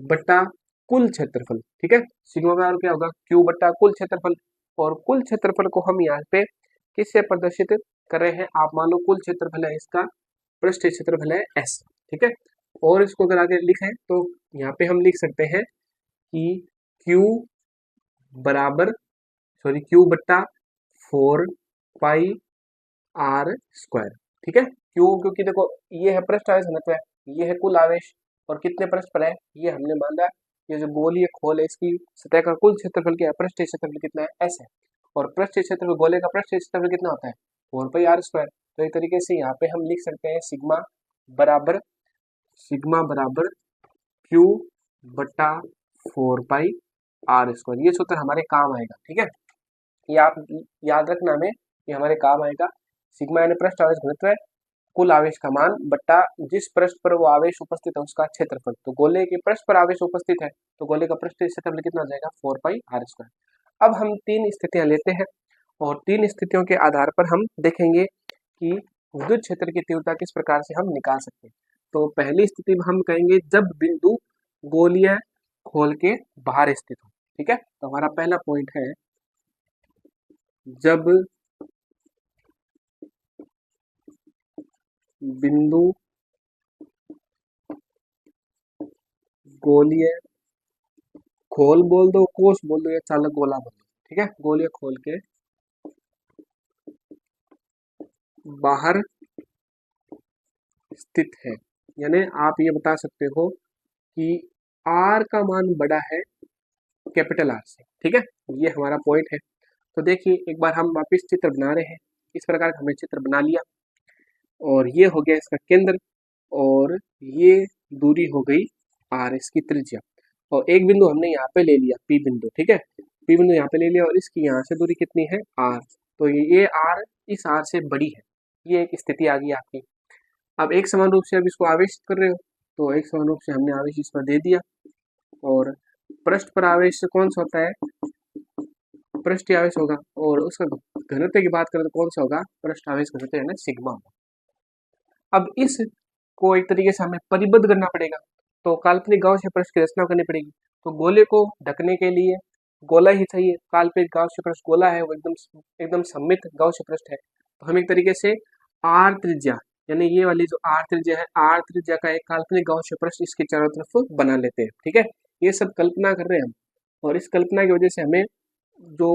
बट्टा कुल क्षेत्रफल। ठीक है, सिग्मा बराबर क्या होगा, क्यू बट्टा कुल क्षेत्रफल, और कुल क्षेत्रफल को हम यहाँ पे किससे प्रदर्शित कर रहे हैं, आप मान लो कुल क्षेत्रफल है इसका, पृष्ठ क्षेत्रफल है एस। ठीक है, और इसको अगर आगे लिखें तो यहाँ पे हम लिख सकते हैं कि Q बराबर Q बट्टा 4 पाई आर स्क्वायर। ठीक है, क्यों, क्योंकि देखो ये है पृष्ठ आवेश घनत्व है, ये है कुल आवेश, और कितने पृष्ठ पर है ये हमने मान लिया, ये जो गोलीय खोल है इसकी सतह का कुल क्षेत्रफल क्या है, पृष्ठ क्षेत्रफल कितना है, एस है, और पृष्ठ क्षेत्रफल गोले का पृष्ठ क्षेत्रफल कितना होता है, 4 पाई आर स्क्वायर। तो एक तरीके से यहाँ पे हम लिख सकते हैं सिग्मा बराबर क्यू बट्टा 4 पाई आर स्क्वायर। ये सूत्र हमारे काम आएगा। ठीक है, ये आप याद रखना में, ये हमारे काम आएगा। सिग्मा यानी पृष्ठ आवेश घनत्व है, कुल आवेश का मान बट्टा जिस पृष्ठ पर वो आवेश उपस्थित है उसका क्षेत्रफल। तो गोले के पृष्ठ पर आवेश उपस्थित है तो गोले का पृष्ठ क्षेत्रफल कितना हो जाएगा, 4 पाई आर स्क्वायर। अब हम तीन स्थितियां लेते हैं और तीन स्थितियों के आधार पर हम देखेंगे कि विद्युत क्षेत्र की तीव्रता किस प्रकार से हम निकाल सकते हैं। तो पहली स्थिति में हम कहेंगे जब बिंदु गोलीय खोल के बाहर स्थित हो। ठीक है, तो हमारा पहला पॉइंट है जब बिंदु गोलीय खोल बोल दो, कोष बोल दो या चालक गोला बोल दो, ठीक है। गोलीय खोल के बाहर स्थित है, यानी आप ये बता सकते हो कि आर का मान बड़ा है कैपिटल आर से, ठीक है। ये हमारा पॉइंट है। तो देखिए एक बार हम वापस चित्र बना रहे हैं। इस प्रकार का हमने चित्र बना लिया और ये हो गया इसका केंद्र और ये दूरी हो गई आर, इसकी त्रिज्या। और एक बिंदु हमने यहाँ पे ले लिया पी बिंदु, ठीक है। पी बिंदु यहाँ पे ले लिया और इसकी यहाँ से दूरी कितनी है आर, तो ये आर इस आर से बड़ी है। ये एक स्थिति आ गई आपकी। अब एक समान रूप से अब इसको आवेशित कर रहे हो, तो एक समान रूप से हमने आवेश इस पर दे दिया। और पृष्ठ पर आवेश कौन सा होता है, पृष्ठ आवेश होगा। और उसका घनत्व की बात करें तो कौन सा होगा, पृष्ठ आवेश घनत्व है ना, सिग्मा होगा। अब इस को एक तरीके से हमें परिबद्ध करना पड़ेगा, तो काल्पनिक गाउसियन पृष्ठ की रचना करनी पड़ेगी। तो गोले को ढकने के लिए गोला ही चाहिए। काल्पनिक गाउसियन पृष्ठ गोला है, वो एकदम सममित गाउसियन पृष्ठ है। तो हम एक तरीके से आर त्रिज्या, यानी ये वाली जो आर त्रिज्या है, आर त्रिज्या का एक काल्पनिक गाउसियन पृष्ठ इसके चारों तरफ बना लेते हैं, ठीक है। ये सब कल्पना कर रहे हैं हम, और इस कल्पना की वजह से हमें जो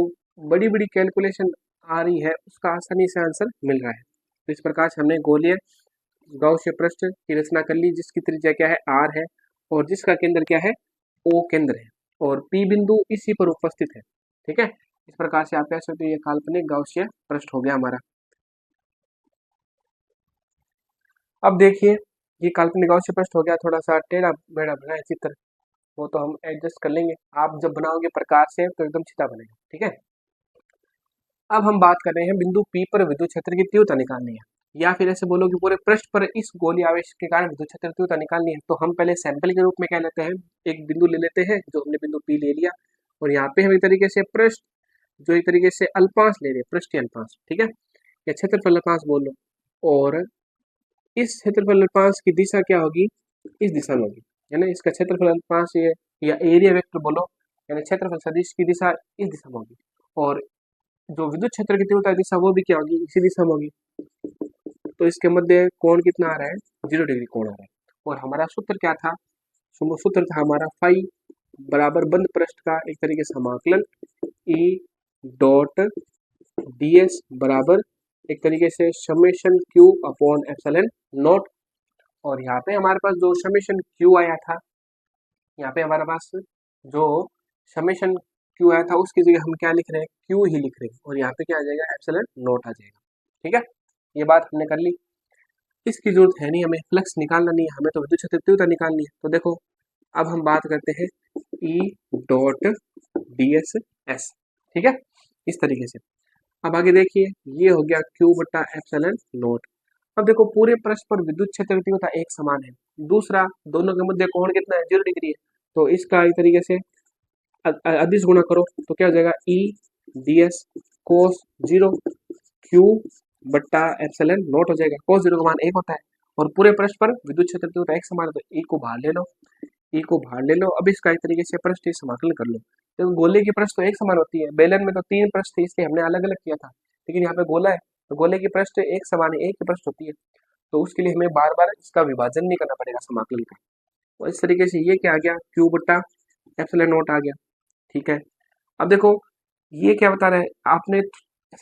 बड़ी बड़ी कैलकुलेशन आ रही है उसका आसानी से आंसर मिल रहा है। तो इस प्रकार से हमने गोलीय गाउसियन पृष्ठ की रचना कर ली, जिसकी त्रिज्या क्या है आर है और जिसका केंद्र क्या है ओ केंद्र है और पी बिंदु इसी पर उपस्थित है, ठीक है। इस प्रकार से आप कह सकते हो ये काल्पनिक गाउसियन पृष्ठ हो गया हमारा। अब देखिए ये काल्पनिक गाउसियन पृष्ठ हो गया, थोड़ा सा टेढ़ा मेढ़ा बना है चित्र, वो तो हम एडजस्ट कर लेंगे। आप जब बनाओगे प्रकार से तो एकदम सीधा बनेगा, ठीक है। अब हम बात कर रहे हैं बिंदु P पर विद्युत क्षेत्र की तीव्रता निकालनी है, या फिर ऐसे बोलो कि पूरे पृष्ठ पर इस गोलीय आवेश के कारण विद्युत क्षेत्र की तीव्रता निकालनी है। तो हम पहले सैंपल के रूप में क्या लेते हैं, एक बिंदु ले लेते हैं, जो हमने बिंदु P ले लिया, और यहाँ पे हम एक तरीके से पृष्ठ, जो एक तरीके से अल्पांश ले रहे हैं, पृष्ठीय अल्पांश, ठीक है, या क्षेत्रफल अल्पांश बोल लो। और इस क्षेत्रफल अल्पांश की दिशा क्या होगी, इस दिशा में होगी, यानी इसका क्षेत्रफल अल्पांश ये, या एरिया वेक्टर बोलो, यानी क्षेत्रफल सदिश की दिशा इस दिशा में होगी। और जो विद्युत क्षेत्र की तीव्रता दिशा वो भी क्या होगी, इसी दिशा में होगी। तो इसके मध्य कोण कितना आ रहा है, 0 डिग्री कोण आ रहा है। और हमारा सूत्र क्या था, सूत्र था हमारा फाई बराबर बंद पृष्ठ का एक तरीके से समाकलन ई डॉट ds बराबर एक तरीके से summation q upon epsilon not. और यहाँ पे हमारे पास जो समेशन q आया था, यहाँ पे हमारे पास जो समेशन q आया था उसकी जगह हम क्या लिख रहे हैं, q ही लिख रहे हैं, और यहाँ पे क्या आ जाएगा, एप्सिलॉन नॉट आ जाएगा, ठीक है। ये बात हमने कर ली। इसकी जरूरत है नहीं, हमें फ्लक्स निकालना नहीं है, हमें तो विद्युत क्षेत्र तीव्रता निकालनी है। तो देखो अब हम बात करते हैं ई डॉट ds s, ठीक है, इस तरीके से। अब आगे देखिए ये हो गया q बटा एप्सिलॉन नॉट। अब देखो पूरे पृष्ठ पर विद्युत क्षेत्र की तीव्रता एक समान है, दूसरा दोनों के मध्य कोण कितना है, 0 डिग्री है। तो इसका एक तरीके से अदिश गुणा करो तो क्या हो जाएगा, ई ds कोस 0 q बट्टा एप्सिलॉन नॉट हो जाएगा। कोस 0 का मान 1 होता है और पूरे पृष्ठ पर विद्युत क्षेत्र की तीव्रता एक समान है, तो ई को बाहर ले लो, ई को बाहर ले लो। अब इसका एक तरीके से पृष्ठ समाकलन कर लो। तो गोले की पृष्ठ तो एक समान होती है, बेलन में तो 3 पृष्ठ थे इसलिए हमने अलग अलग किया था, लेकिन यहाँ पे गोला है तो गोले की पृष्ठ एक समान है, एक ही पृष्ठ होती है। तो उसके लिए हमें बार बार इसका विभाजन नहीं करना पड़ेगा समाकलन का। और इस तरीके से ये क्या आ गया, क्यू बट्टा एप्सिलॉन नॉट आ गया, ठीक है। अब देखो ये क्या बता रहा है, आपने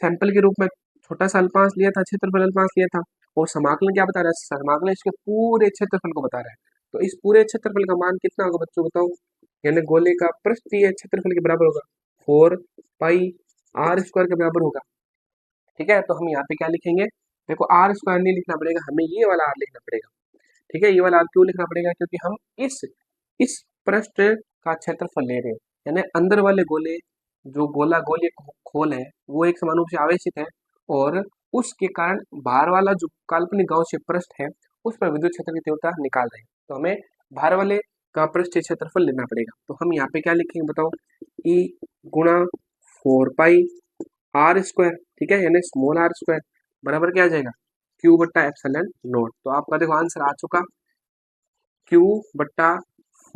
सैंपल के रूप में छोटा सा अल्पांश लिया था, क्षेत्रफल अल्पांश लिया था, और समाकलन क्या बता रहा है, समाकलन इसके पूरे क्षेत्रफल को बता रहा है। तो इस पूरे क्षेत्रफल का मान कितना होगा बच्चों बताओ, यानी गोले का पृष्ठीय क्षेत्रफल के बराबर होगा 4 पाई आर स्क्वायर के बराबर होगा, ठीक है। तो हम यहाँ पे क्या लिखेंगे, देखो आर स्क्वायर नहीं लिखना पड़ेगा, हमें ये वाला आर लिखना पड़ेगा, ठीक है। ये वाला आर क्यों लिखना पड़ेगा, क्योंकि हम इस पृष्ठ का क्षेत्रफल ले रहे हैं, यानी अंदर वाले गोले, जो गोलीय खोल है वो एक समान रूप से आवेशित है, और उसके कारण बाहर वाला जो काल्पनिक गाउसियन पृष्ठ है उस पर विद्युत क्षेत्र की तीव्रता निकाल रहे हैं। तो हमें बाहर वाले का पृष्ठीय क्षेत्रफल लेना पड़ेगा। तो हम यहाँ पे क्या लिखेंगे बताओ, ई गुणा 4 पाई आर स्क्वायर, ठीक है, यानी स्मॉल आर स्क्वायर बराबर क्या आ जाएगा, क्यू बट्टा एप्सिलॉन नॉट। तो आपका देखो आंसर आ चुका, क्यू बट्टा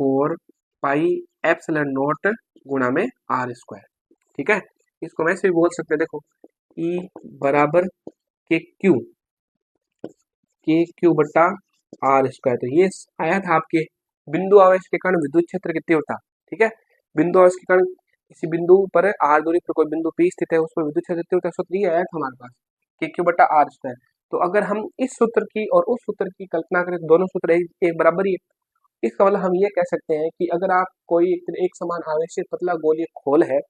4 पाई एप्सिलॉन नॉट गुणा में आर स्क्वायर, ठीक है। इसको वैसे भी बोल सकते हैं, देखो ई बराबर के क्यू बट्टा आर स्क्वायर। तो ये आया था आपके बिंदु आवेश के कारण विद्युत क्षेत्र की तीव्रता, ठीक है। बिंदु आवेश के कारण किसी बिंदु पर आर दूरी पर कोई बिंदु पी स्थित है, उस पर विद्युत क्षेत्र की तीव्रता सूत्र ये आया था हमारे पास कि क्यू बटा आर स्क्वायर। तो अगर हम इस सूत्र की और उस सूत्र की कल्पना करें तो दोनों सूत्र एक बराबर ही है। इसका मतलब हम ये कह सकते हैं कि अगर आप कोई एक समान आवेशित पतला गोलीय खोल है,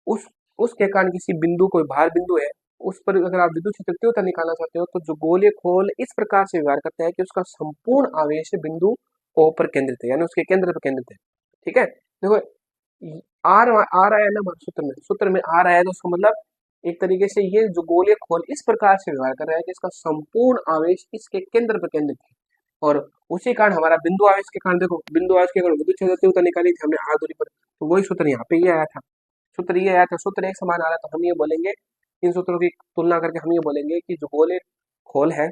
उस उसके कारण किसी बिंदु कोई भार बिंदु है, उस पर अगर आप विद्युत क्षेत्र तीव्रता निकालना चाहते हो तो जो गोलीय खोल इस प्रकार से व्यवहार करता है कि उसका संपूर्ण आवेश बिंदु O पर केंद्रित है, यानी उसके केंद्र पर केंद्रित है, ठीक है। देखो आर आर आया ना हमारे सूत्र में आर आया, तो उसका मतलब एक तरीके से ये जो गोलीय खोल इस प्रकार से व्यवहार कर रहा है कि इसका संपूर्ण आवेश इसके केंद्र पर केंद्रित है, और उसी कारण हमारा बिंदु आवेश के कारण, देखो बिंदु आवेश के कारण विद्युत क्षेत्र तीव्रता निकाली थी हमने आर दूरी पर, तो वही सूत्र यहाँ पे ये आया था। सूत्र ये आया था, सूत्र एक समान आ रहा है, तो हम ये बोलेंगे इन सूत्रों की तुलना करके हम ये बोलेंगे कि जो गोलीय खोल है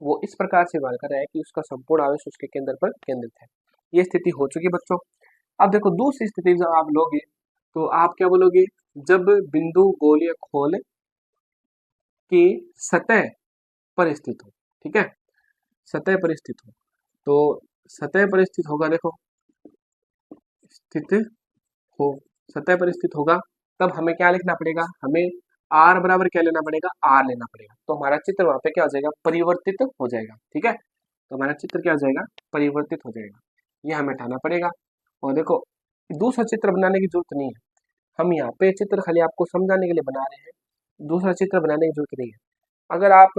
वो इस प्रकार से व्यवहार कर रहा है कि उसका संपूर्ण आवेश उसके केंद्र पर केंद्रित है। ये स्थिति हो चुकी बच्चों। अब देखो दूसरी स्थिति जब आप लोगे तो आप क्या बोलोगे, जब बिंदु गोलीय खोल की सतह पर स्थित हो, ठीक है, सतह पर स्थित हो, तो सतह पर स्थित होगा, देखो स्थित हो, सतह पर स्थित होगा, तब हमें क्या लिखना पड़ेगा, हमें आर बराबर क्या लेना पड़ेगा, आर लेना पड़ेगा। तो हमारा चित्र वहां पे क्या हो जाएगा, परिवर्तित हो जाएगा, ठीक है। तो हमारा चित्र क्या हो जाएगा, परिवर्तित हो जाएगा, ये हमें हटाना पड़ेगा। और देखो दूसरा चित्र बनाने की जरूरत नहीं है, हम यहाँ पे चित्र खाली आपको समझाने के लिए बना रहे हैं, दूसरा चित्र बनाने की जरूरत नहीं है। अगर आप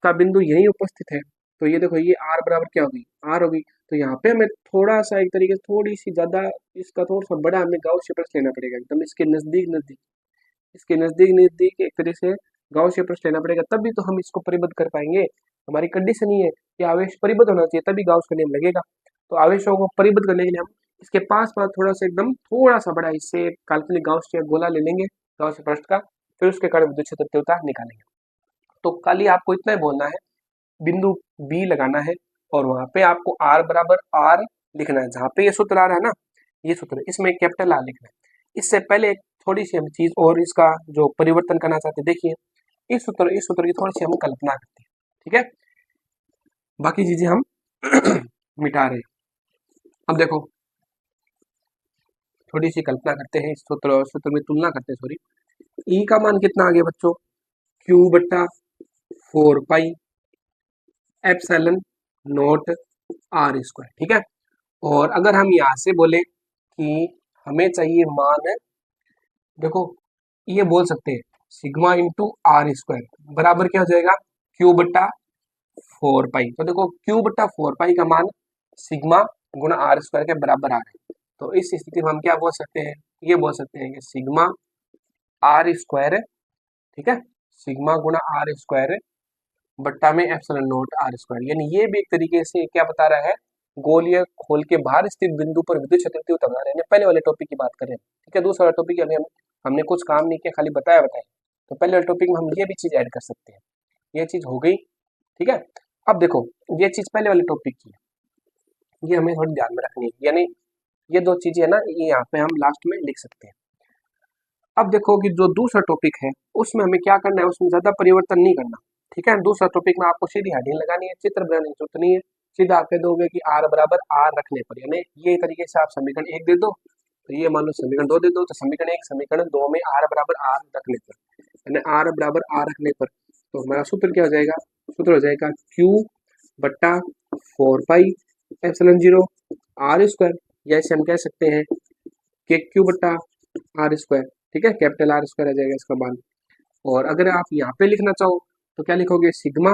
का बिंदु यही उपस्थित है तो ये देखो ये आर बराबर क्या होगी, आर होगी, तो यहाँ पे हमें थोड़ा सा एक तरीके से थोड़ी सी ज्यादा इसका थोड़ा सा बड़ा हमें गाउस प्रश्न लेना पड़ेगा, एकदम इसके नजदीक नजदीक, इसके नजदीक नजदीक एक तरह से गाउस प्रश्न लेना पड़ेगा, तभी तो हम इसको परिबद्ध कर पाएंगे। हमारी कंडीशन ही है कि आवेश परिबद्ध होना चाहिए, तभी गाउस का नियम लगेगा। तो आवेशों को परिबद्ध करने के लिए हम इसके पास पास थोड़ा सा एकदम थोड़ा सा बड़ा इससे काल्पनिक गाउस या गोला ले लेंगे गाउस पृष्ठ का, फिर उसके कारण विद्युत क्षेत्र तीव्रता निकालेंगे। तो खाली आपको इतना ही बोलना है, बिंदु बी लगाना है और वहां पे आपको आर बराबर आर लिखना है, जहां पे ये सूत्र आ रहा है ना, ये सूत्र इसमें कैपिटल आर लिखना है। इससे पहले थोड़ी सी हम चीज और इसका जो परिवर्तन करना चाहते हैं, देखिए इस सूत्र की थोड़ी सी हम कल्पना करते हैं, ठीक है, बाकी चीजें हम मिटा रहे हैं। अब देखो थोड़ी सी कल्पना करते हैं, इस सूत्र और सूत्र में तुलना करते हैं, सॉरी। ई का मान कितना आ गया बच्चों, क्यू बट्टा 4 pi epsilon naught r square, ठीक है। और अगर हम यहाँ से बोले कि हमें चाहिए मान, देखो ये बोल सकते हैं सिग्मा इंटू आर स्क्वायर बराबर क्या हो जाएगा, क्यू बट्टा 4 पाई। तो देखो क्यू बट्टा 4 पाई का मान सिग्मा गुणा आर स्क्वायर के बराबर आ रहा है, तो इस स्थिति में हम क्या बोल सकते हैं, ये बोल सकते हैं कि सिग्मा आर स्क्वायर, ठीक है, सिग्मा गुणा आर स्क्वायर बट्टा में एप्सिलॉन नॉट आर स्क्वायर, यानी ये भी एक तरीके से क्या बता रहा है, गोलीय खोल के बाहर स्थित बिंदु पर विद्युत क्षेत्र तीव्रता बता रहे हैं। पहले वाले टॉपिक की बात करें, ठीक है, दूसरा वाला टॉपिक अभी हमने कुछ काम नहीं किया, खाली बताया, तो पहले वाले टॉपिक में हम ये भी चीज ऐड कर सकते हैं, ये चीज हो गई, ठीक है। अब देखो ये चीज पहले वाले टॉपिक की है, ये हमें थोड़ी ध्यान में रखनी है, यानी ये दो चीजें है ना, ये यहाँ पे हम लास्ट में लिख सकते हैं। अब देखो कि जो दूसरा टॉपिक है उसमें हमें क्या करना है, उसमें ज्यादा परिवर्तन नहीं करना, ठीक है। दूसरा टॉपिक में आपको सीधी हेडिंग लगानी है, चित्र बनाने की जरूरत नहीं है, सीधा आप कह दोगे कि आर बराबर आर रखने पर, यानी ये तरीके से आप समीकरण 1 दे दो, तो ये मान लो समीकरण 2 दे दो, तो समीकरण 2 में आर बराबर आर रखने पर, यानी आर बराबर आर रखने पर, तो हमारा सूत्र क्या हो जाएगा, सूत्र हो जाएगा क्यू बट्टा 4 पाई एप्सिलॉन 0 आर स्क्वायर, या इसे हम कह सकते हैं कि क्यू बट्टा आर स्क्वायर, ठीक है, कैपिटल आर स्क्वायर आ जाएगा इसका मान। और अगर आप यहाँ पे लिखना चाहो तो क्या लिखोगे, sigma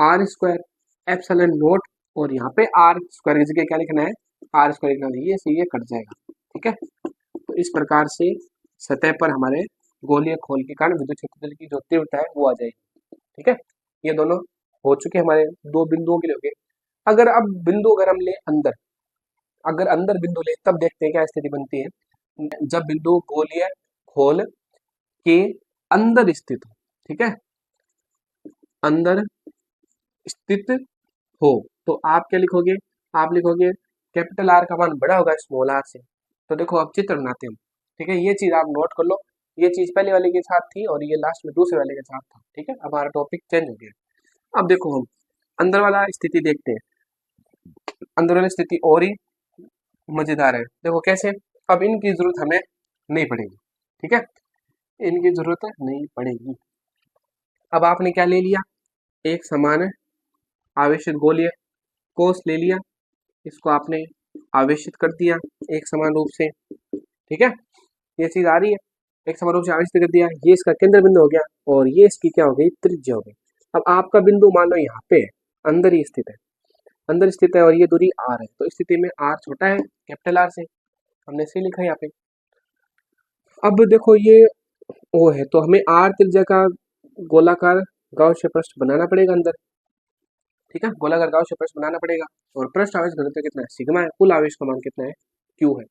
r square epsilon naught, और यहाँ पे आर स्क्वायर की जगह क्या लिखना है, आर स्क्वायर लिखना है, ये कट जाएगा, ठीक है। तो इस प्रकार से सतह पर हमारे गोलीय खोल के कारण विद्युत क्षेत्र की जो तीव्रता है वो आ जाएगी, ठीक है। ये दोनों हो चुके हमारे दो बिंदुओं के लिए हो गए। अगर अब बिंदु अगर हम ले अंदर, अगर अंदर बिंदु ले तब देखते हैं क्या स्थिति बनती है, जब बिंदु गोलीय खोल के अंदर स्थित हो, ठीक है, अंदर स्थित हो, तो आप क्या लिखोगे, आप लिखोगे कैपिटल आर का मान बड़ा होगा स्मॉल आर से। तो देखो अब चित्र बनाते हैं, ठीक है, ये चीज आप नोट कर लो, ये चीज पहले वाले के साथ थी और ये लास्ट में दूसरे वाले के साथ था, ठीक है। अब हमारा टॉपिक चेंज हो गया। अब देखो हम अंदर वाला स्थिति देखते हैं, अंदर वाली स्थिति और ही मजेदार है। देखो कैसे, अब इनकी जरूरत हमें नहीं पड़ेगी, ठीक है, इनकी जरूरत नहीं पड़ेगी। अब आपने क्या ले लिया, एक समान आवेशित गोलीय कोष ले लिया, इसको आपने आवेशित कर दिया एक समान रूप से, ठीक है, ये चीज आ रही है, एक समान रूप से आवेशित कर दिया, ये इसका केंद्र बिंदु हो गया और ये इसकी क्या हो गई, त्रिज्या हो गई। अब आपका बिंदु मान लो यहाँ पे है, अंदर ही स्थित है, अंदर स्थित है और ये दूरी r है, तो इस स्थिति में r छोटा है कैपिटल R से, हमने इसे लिखा है यहाँ पे। अब देखो ये O है, तो हमें r त्रिज्या का गोलाकार गाउसियन पृष्ठ बनाना पड़ेगा अंदर, ठीक है, गोलाकार गाउसियन पृष्ठ बनाना पड़ेगा। और पृष्ठ आवेश घनत्व कितना है, सिग्मा है, कुल आवेश का मान कितना है, q है।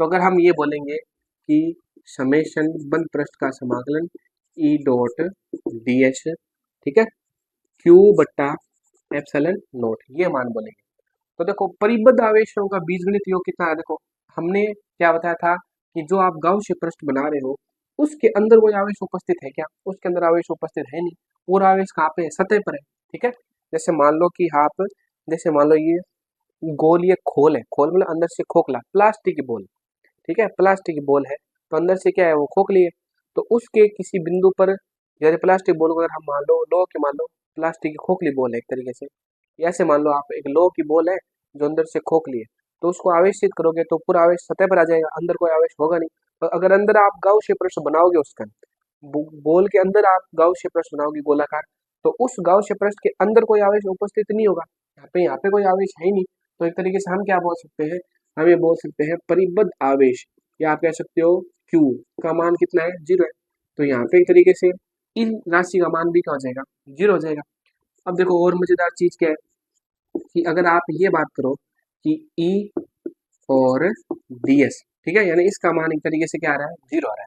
तो अगर हम ये बोलेंगे कि समेशन बंद पृष्ठ का समाकलन E डॉट ds, ठीक है, q बट्टा एप्सिलॉन नॉट, ये मान बोलेंगे। तो देखो परिबद्ध आवेशों का बीजगणित योग कितना है, देखो हमने क्या बताया था कि जो आप गाउसियन पृष्ठ बना रहे हो उसके अंदर कोई आवेश उपस्थित है क्या, उसके अंदर आवेश उपस्थित है नहीं, और आवेश कहाँ पे है, सतह पर है, ठीक है। जैसे मान लो कि आप, जैसे मान लो ये गोल, ये खोल है, खोल मतलब अंदर से खोखला, प्लास्टिक की बॉल, ठीक है, प्लास्टिक की बॉल है, तो अंदर से क्या है, वो खोखली है। तो उसके किसी बिंदु पर, जैसे प्लास्टिक बॉल को अगर हम मान लो लो की, मान लो प्लास्टिक की खोखली बॉल है एक तरीके से, ऐसे मान लो आप एक लो की बॉल है जो अंदर से खोखली है, तो उसको आवेशित करोगे तो पूरा आवेश सतह पर आ जाएगा, अंदर कोई आवेश होगा नहीं। तो अगर अंदर आप गाउसियन पृष्ठ बनाओगे, उसका बॉल के अंदर आप गाउसियन पृष्ठ बनाओगे गोलाकार, तो उस गाउसियन पृष्ठ के अंदर कोई आवेश उपस्थित नहीं होगा, यहाँ पे कोई आवेश है ही नहीं। तो एक तरीके से हम क्या बोल सकते हैं, हम ये बोल सकते हैं परिबद्ध आवेश, या आप कह सकते हो Q का मान कितना है, 0 है। तो यहाँ पे एक तरीके से इन राशि का मान भी क्या हो जाएगा, 0 हो जाएगा। अब देखो और मजेदार चीज क्या है कि अगर आप ये बात करो कि E और ds, ठीक है, यानी इसका मान एक तरीके से क्या आ रहा है, 0 आ रहा है।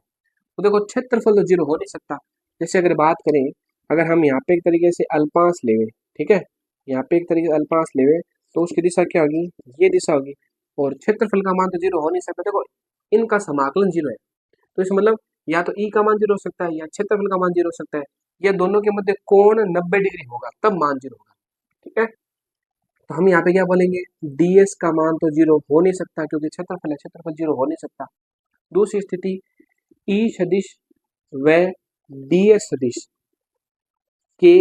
तो देखो क्षेत्रफल तो 0 हो नहीं सकता। जैसे अगर बात करें, अगर हम यहाँ पे एक तरीके से अल्पांश लेवे, ठीक है, यहाँ पे एक तरीके से अल्पांश लेवे, तो उसकी दिशा क्या होगी, ये दिशा होगी, और क्षेत्रफल का मान तो 0 हो नहीं सकता। देखो इनका समाकलन 0 है, तो इसका मतलब या तो E का मान 0 हो सकता है या क्षेत्रफल का मान 0 हो सकता है, या दोनों के मध्य कोण 90 डिग्री होगा तब मान 0 होगा, ठीक है। तो हम यहाँ पे क्या बोलेंगे, ds का मान तो 0 हो नहीं सकता क्योंकि क्षेत्रफल है, क्षेत्रफल 0 हो नहीं सकता। दूसरी स्थिति E सदिश व ds सदिश के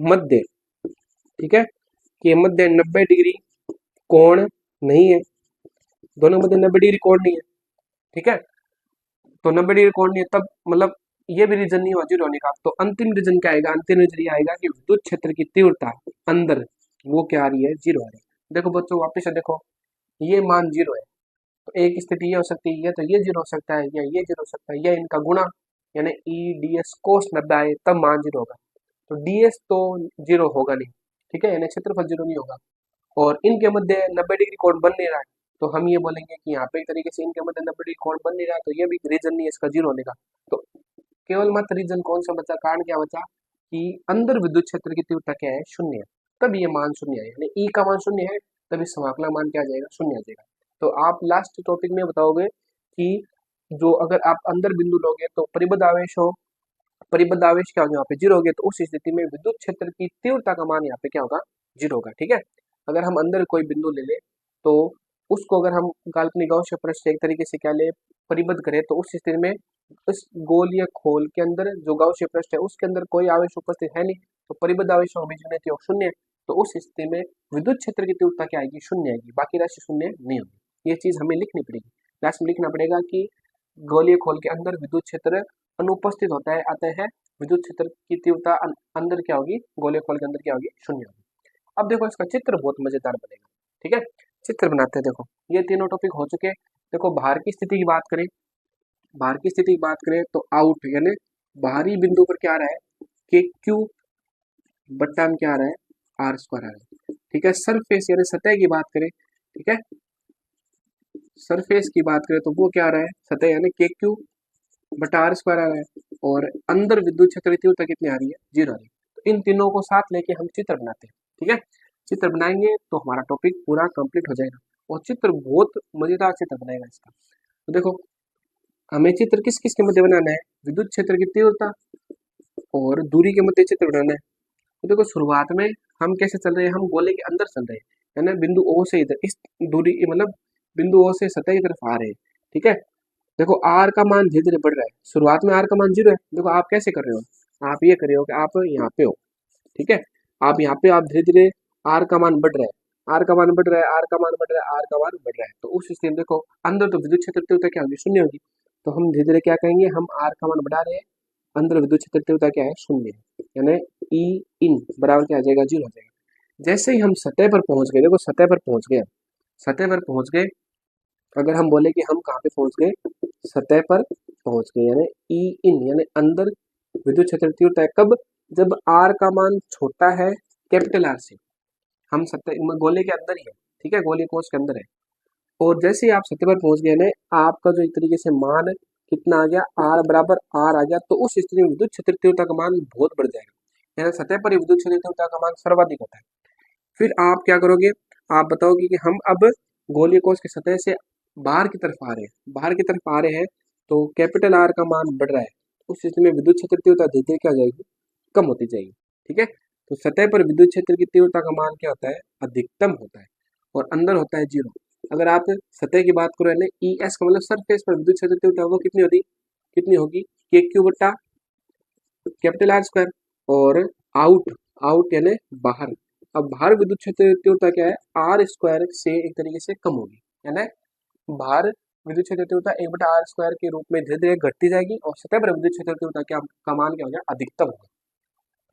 मध्य, ठीक है, के मध्य 90 डिग्री कोण नहीं है, दोनों के मध्य 90 डिग्री कोण नहीं है, ठीक है। तो 90 डिग्री कोण नहीं है तब मतलब ये भी रीजन नहीं हुआ 0 होने का। तो अंतिम रीजन क्या आएगा, अंतिम रीजन ये आएगा कि विद्युत क्षेत्र की तीव्रता अंदर वो क्या आ रही है, 0 आ रही है। देखो बच्चों वापस से देखो, ये मान 0 है, तो एक स्थिति ये हो सकती है, तो ये 0 हो सकता है, या ये 0 हो सकता है, या इनका गुणा यानी E ds cos 90 आए तब मान 0 होगा। तो ds तो 0 होगा नहीं, ठीक है, यानी क्षेत्रफल 0 नहीं होगा, और इनके मध्य 90 डिग्री कोण बन नहीं रहा है, तो हम ये बोलेंगे कि यहाँ पे एक तरीके से इनके मध्य 90 डिग्री कोण बन नहीं रहा, तो ये भी रीजन नहीं है इसका 0 होने का। तो केवल मात्र रीजन कौन सा बचा, कारण क्या बचा कि अंदर विद्युत क्षेत्र की तीव्रता क्या है, 0 है, तब ये मान 0 है, यानी E का मान 0 है, तब इस समाकलन मान क्या आ जाएगा, 0 आ जाएगा। तो आप लास्ट टॉपिक में बताओगे कि जो अगर आप अंदर बिंदु लोगे तो परिबद्ध आवेश हो, परिबद्ध आवेश क्या होगा, यहाँ पे 0 हो गया, तो उस स्थिति में विद्युत क्षेत्र की तीव्रता का मान यहाँ पे क्या होगा, 0 होगा, ठीक है। अगर हम अंदर कोई बिंदु ले ले तो उसको अगर हम काल्पनिक गाउसियन पृष्ठ से एक तरीके से क्या ले, परिबद्ध करें, तो उस स्थिति में इस गोल या खोल के अंदर जो गाउसियन पृष्ठ है उसके अंदर कोई आवेश उपस्थित है नहीं, तो परिबद्ध आवेशों का बीजगणित योग 0 है। तो उस स्थिति में विद्युत क्षेत्र की तीव्रता क्या आएगी, 0 आएगी, बाकी राशि 0 नहीं होगी। ये चीज हमें लिखनी पड़ेगी, लास्ट में लिखना पड़ेगा कि गोलीय खोल के अंदर विद्युत क्षेत्र अनुपस्थित होता है, अतः है विद्युत क्षेत्र की तीव्रता अंदर क्या होगी, गोलीय खोल के अंदर क्या होगी, 0 होगी। अब देखो इसका चित्र बहुत मजेदार बनेगा, ठीक है, चित्र बनाते हैं। देखो ये तीनों टॉपिक हो चुके हैं। देखो भार की स्थिति की बात करें, भार की स्थिति की बात करें तो आउट यानी बाहरी बिंदु पर क्या आ रहा है, के क्यू बट्टा में क्या आ रहा है, आर स्क्वायर आ रहा है, ठीक है। सरफेस यानी सतह की बात करें, ठीक है, सरफेस की बात करें तो वो क्या आ रहा है, सतह यानी के क्यू बटा आर स्क्वायर आ रहा है, और अंदर विद्युत क्षेत्र की तीव्रता कितनी आ रही है, 0 आ रही है। तो इन तीनों को साथ लेके हम चित्र बनाते हैं, ठीक है, चित्र बनाएंगे तो हमारा टॉपिक पूरा कंप्लीट हो जाएगा, और चित्र बहुत मजेदार चित्र बनाएगा इसका। तो देखो हमें चित्र किस किस के मध्य बनाना है, विद्युत क्षेत्र की तीव्रता और दूरी के मध्य चित्र बनाना है। तो देखो शुरुआत में हम कैसे चल रहे हैं, हम गोले के अंदर चल रहे हैं, है ना, बिंदु ओ से इधर इस दूरी मतलब बिंदु ओ से सतह की तरफ आ रहे हैं। ठीक है, देखो आर का मान धीरे धीरे बढ़ रहा है, शुरुआत में आर का मान 0 है। देखो आप कैसे कर रहे हो, आप ये कर रहे हो कि आप यहाँ पे हो, ठीक है, आप यहाँ पे आप धीरे धीरे आर का मान बढ़ रहा है, आर का मान बढ़ रहा है, आर का मान बढ़ रहा है, आर का मान बढ़ रहा है। तो उस स्थिति में देखो अंदर तो विद्युत क्षेत्र तीव्रता क्या होगी, 0 होगी। तो हम धीरे धीरे क्या कहेंगे, हम आर का मान बढ़ा रहे हैं, अंदर विद्युत क्षेत्र तीव्रता क्या है, 0 है, यानी ई इन बराबर क्या आ जाएगा, 0 हो जाएगा। जैसे ही हम सतह पर पहुंच गए, देखो सतह पर पहुंच गए, सतह पर पहुंच गए, अगर हम बोले कि हम कहाँ पे पहुंच गए, सतह पर पहुंच गए, यानी ई इन यानी अंदर विद्युत क्षेत्र तीव्रता है कब, जब आर का मान छोटा है कैपिटल आर से, हम सतह गोले के अंदर ही है, ठीक है, गोले कोष के अंदर है। और जैसे ही आप सतह पर पहुंच गए ना, आपका जो एक तरीके से मान कितना आ गया, आर बराबर आर आ गया, तो उस स्थिति में विद्युत क्षेत्र तीव्रता का मान बहुत बढ़ जाएगा, यानी सतह पर ही विद्युत क्षेत्र तीव्रता का मान सर्वाधिक होता है। फिर आप क्या करोगे, आप बताओगे कि हम अब गोलीय कोष की सतह से बाहर की तरफ आ रहे हैं, बाहर की तरफ आ रहे हैं, तो कैपिटल आर का मान बढ़ रहा है, उस स्थिति में विद्युत क्षेत्र तीव्रता धीरे धीरे क्या हो जाएगी, कम होती जाएगी। ठीक है, तो सतह पर विद्युत क्षेत्र की तीव्रता का मान क्या होता है, अधिकतम होता है, और अंदर होता है 0। अगर आप सतह की बात करो यानी ई एस का मतलब सरफेस पर विद्युत क्षेत्र तीव्रता वो कितनी होगी, के क्यू बट्टा कैपिटल आर स्क्वायर, और आउट आउट यानी बाहर, अब बाहर विद्युत क्षेत्र तीव्रता क्या है, आर स्क्वायर से एक तरीके से कम होगी, है ना, बाहर विद्युत क्षेत्र तीव्रता 1/r² के रूप में धीरे धीरे घटती जाएगी, और सतह पर विद्युत क्षेत्र तीव्रता क्या का मान क्या हो जाएगा, अधिकतम होगा,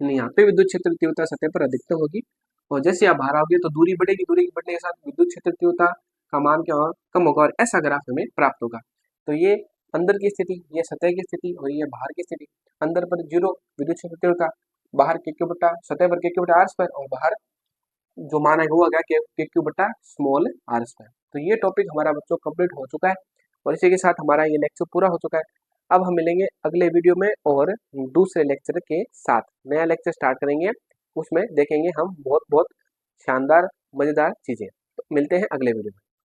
यानी यहाँ पे विद्युत क्षेत्र तीव्रता सतह पर अधिकतम होगी, और जैसे आप बाहर आओगे तो दूरी बढ़ेगी, दूरी के बढ़ने के साथ विद्युत क्षेत्र तीव्रता का मान क्या होगा, कम होगा, और ऐसा ग्राफ हमें प्राप्त होगा। तो ये अंदर की स्थिति, ये सतह की स्थिति, और ये बाहर की स्थिति। अंदर पर 0 विद्युत क्षेत्र तीव्रता, बाहर के क्यू बट्टा सतह पर के क्यू बट्टा r², और बाहर जो मान है वो आ गया के क्यू बट्टा स्मॉल r²। तो ये टॉपिक हमारा बच्चों कंप्लीट हो चुका है, और इसी के साथ हमारा ये लेक्चर पूरा हो चुका है। अब हम मिलेंगे अगले वीडियो में और दूसरे लेक्चर के साथ, नया लेक्चर स्टार्ट करेंगे, उसमें देखेंगे हम बहुत बहुत शानदार मज़ेदार चीज़ें। तो मिलते हैं अगले वीडियो में।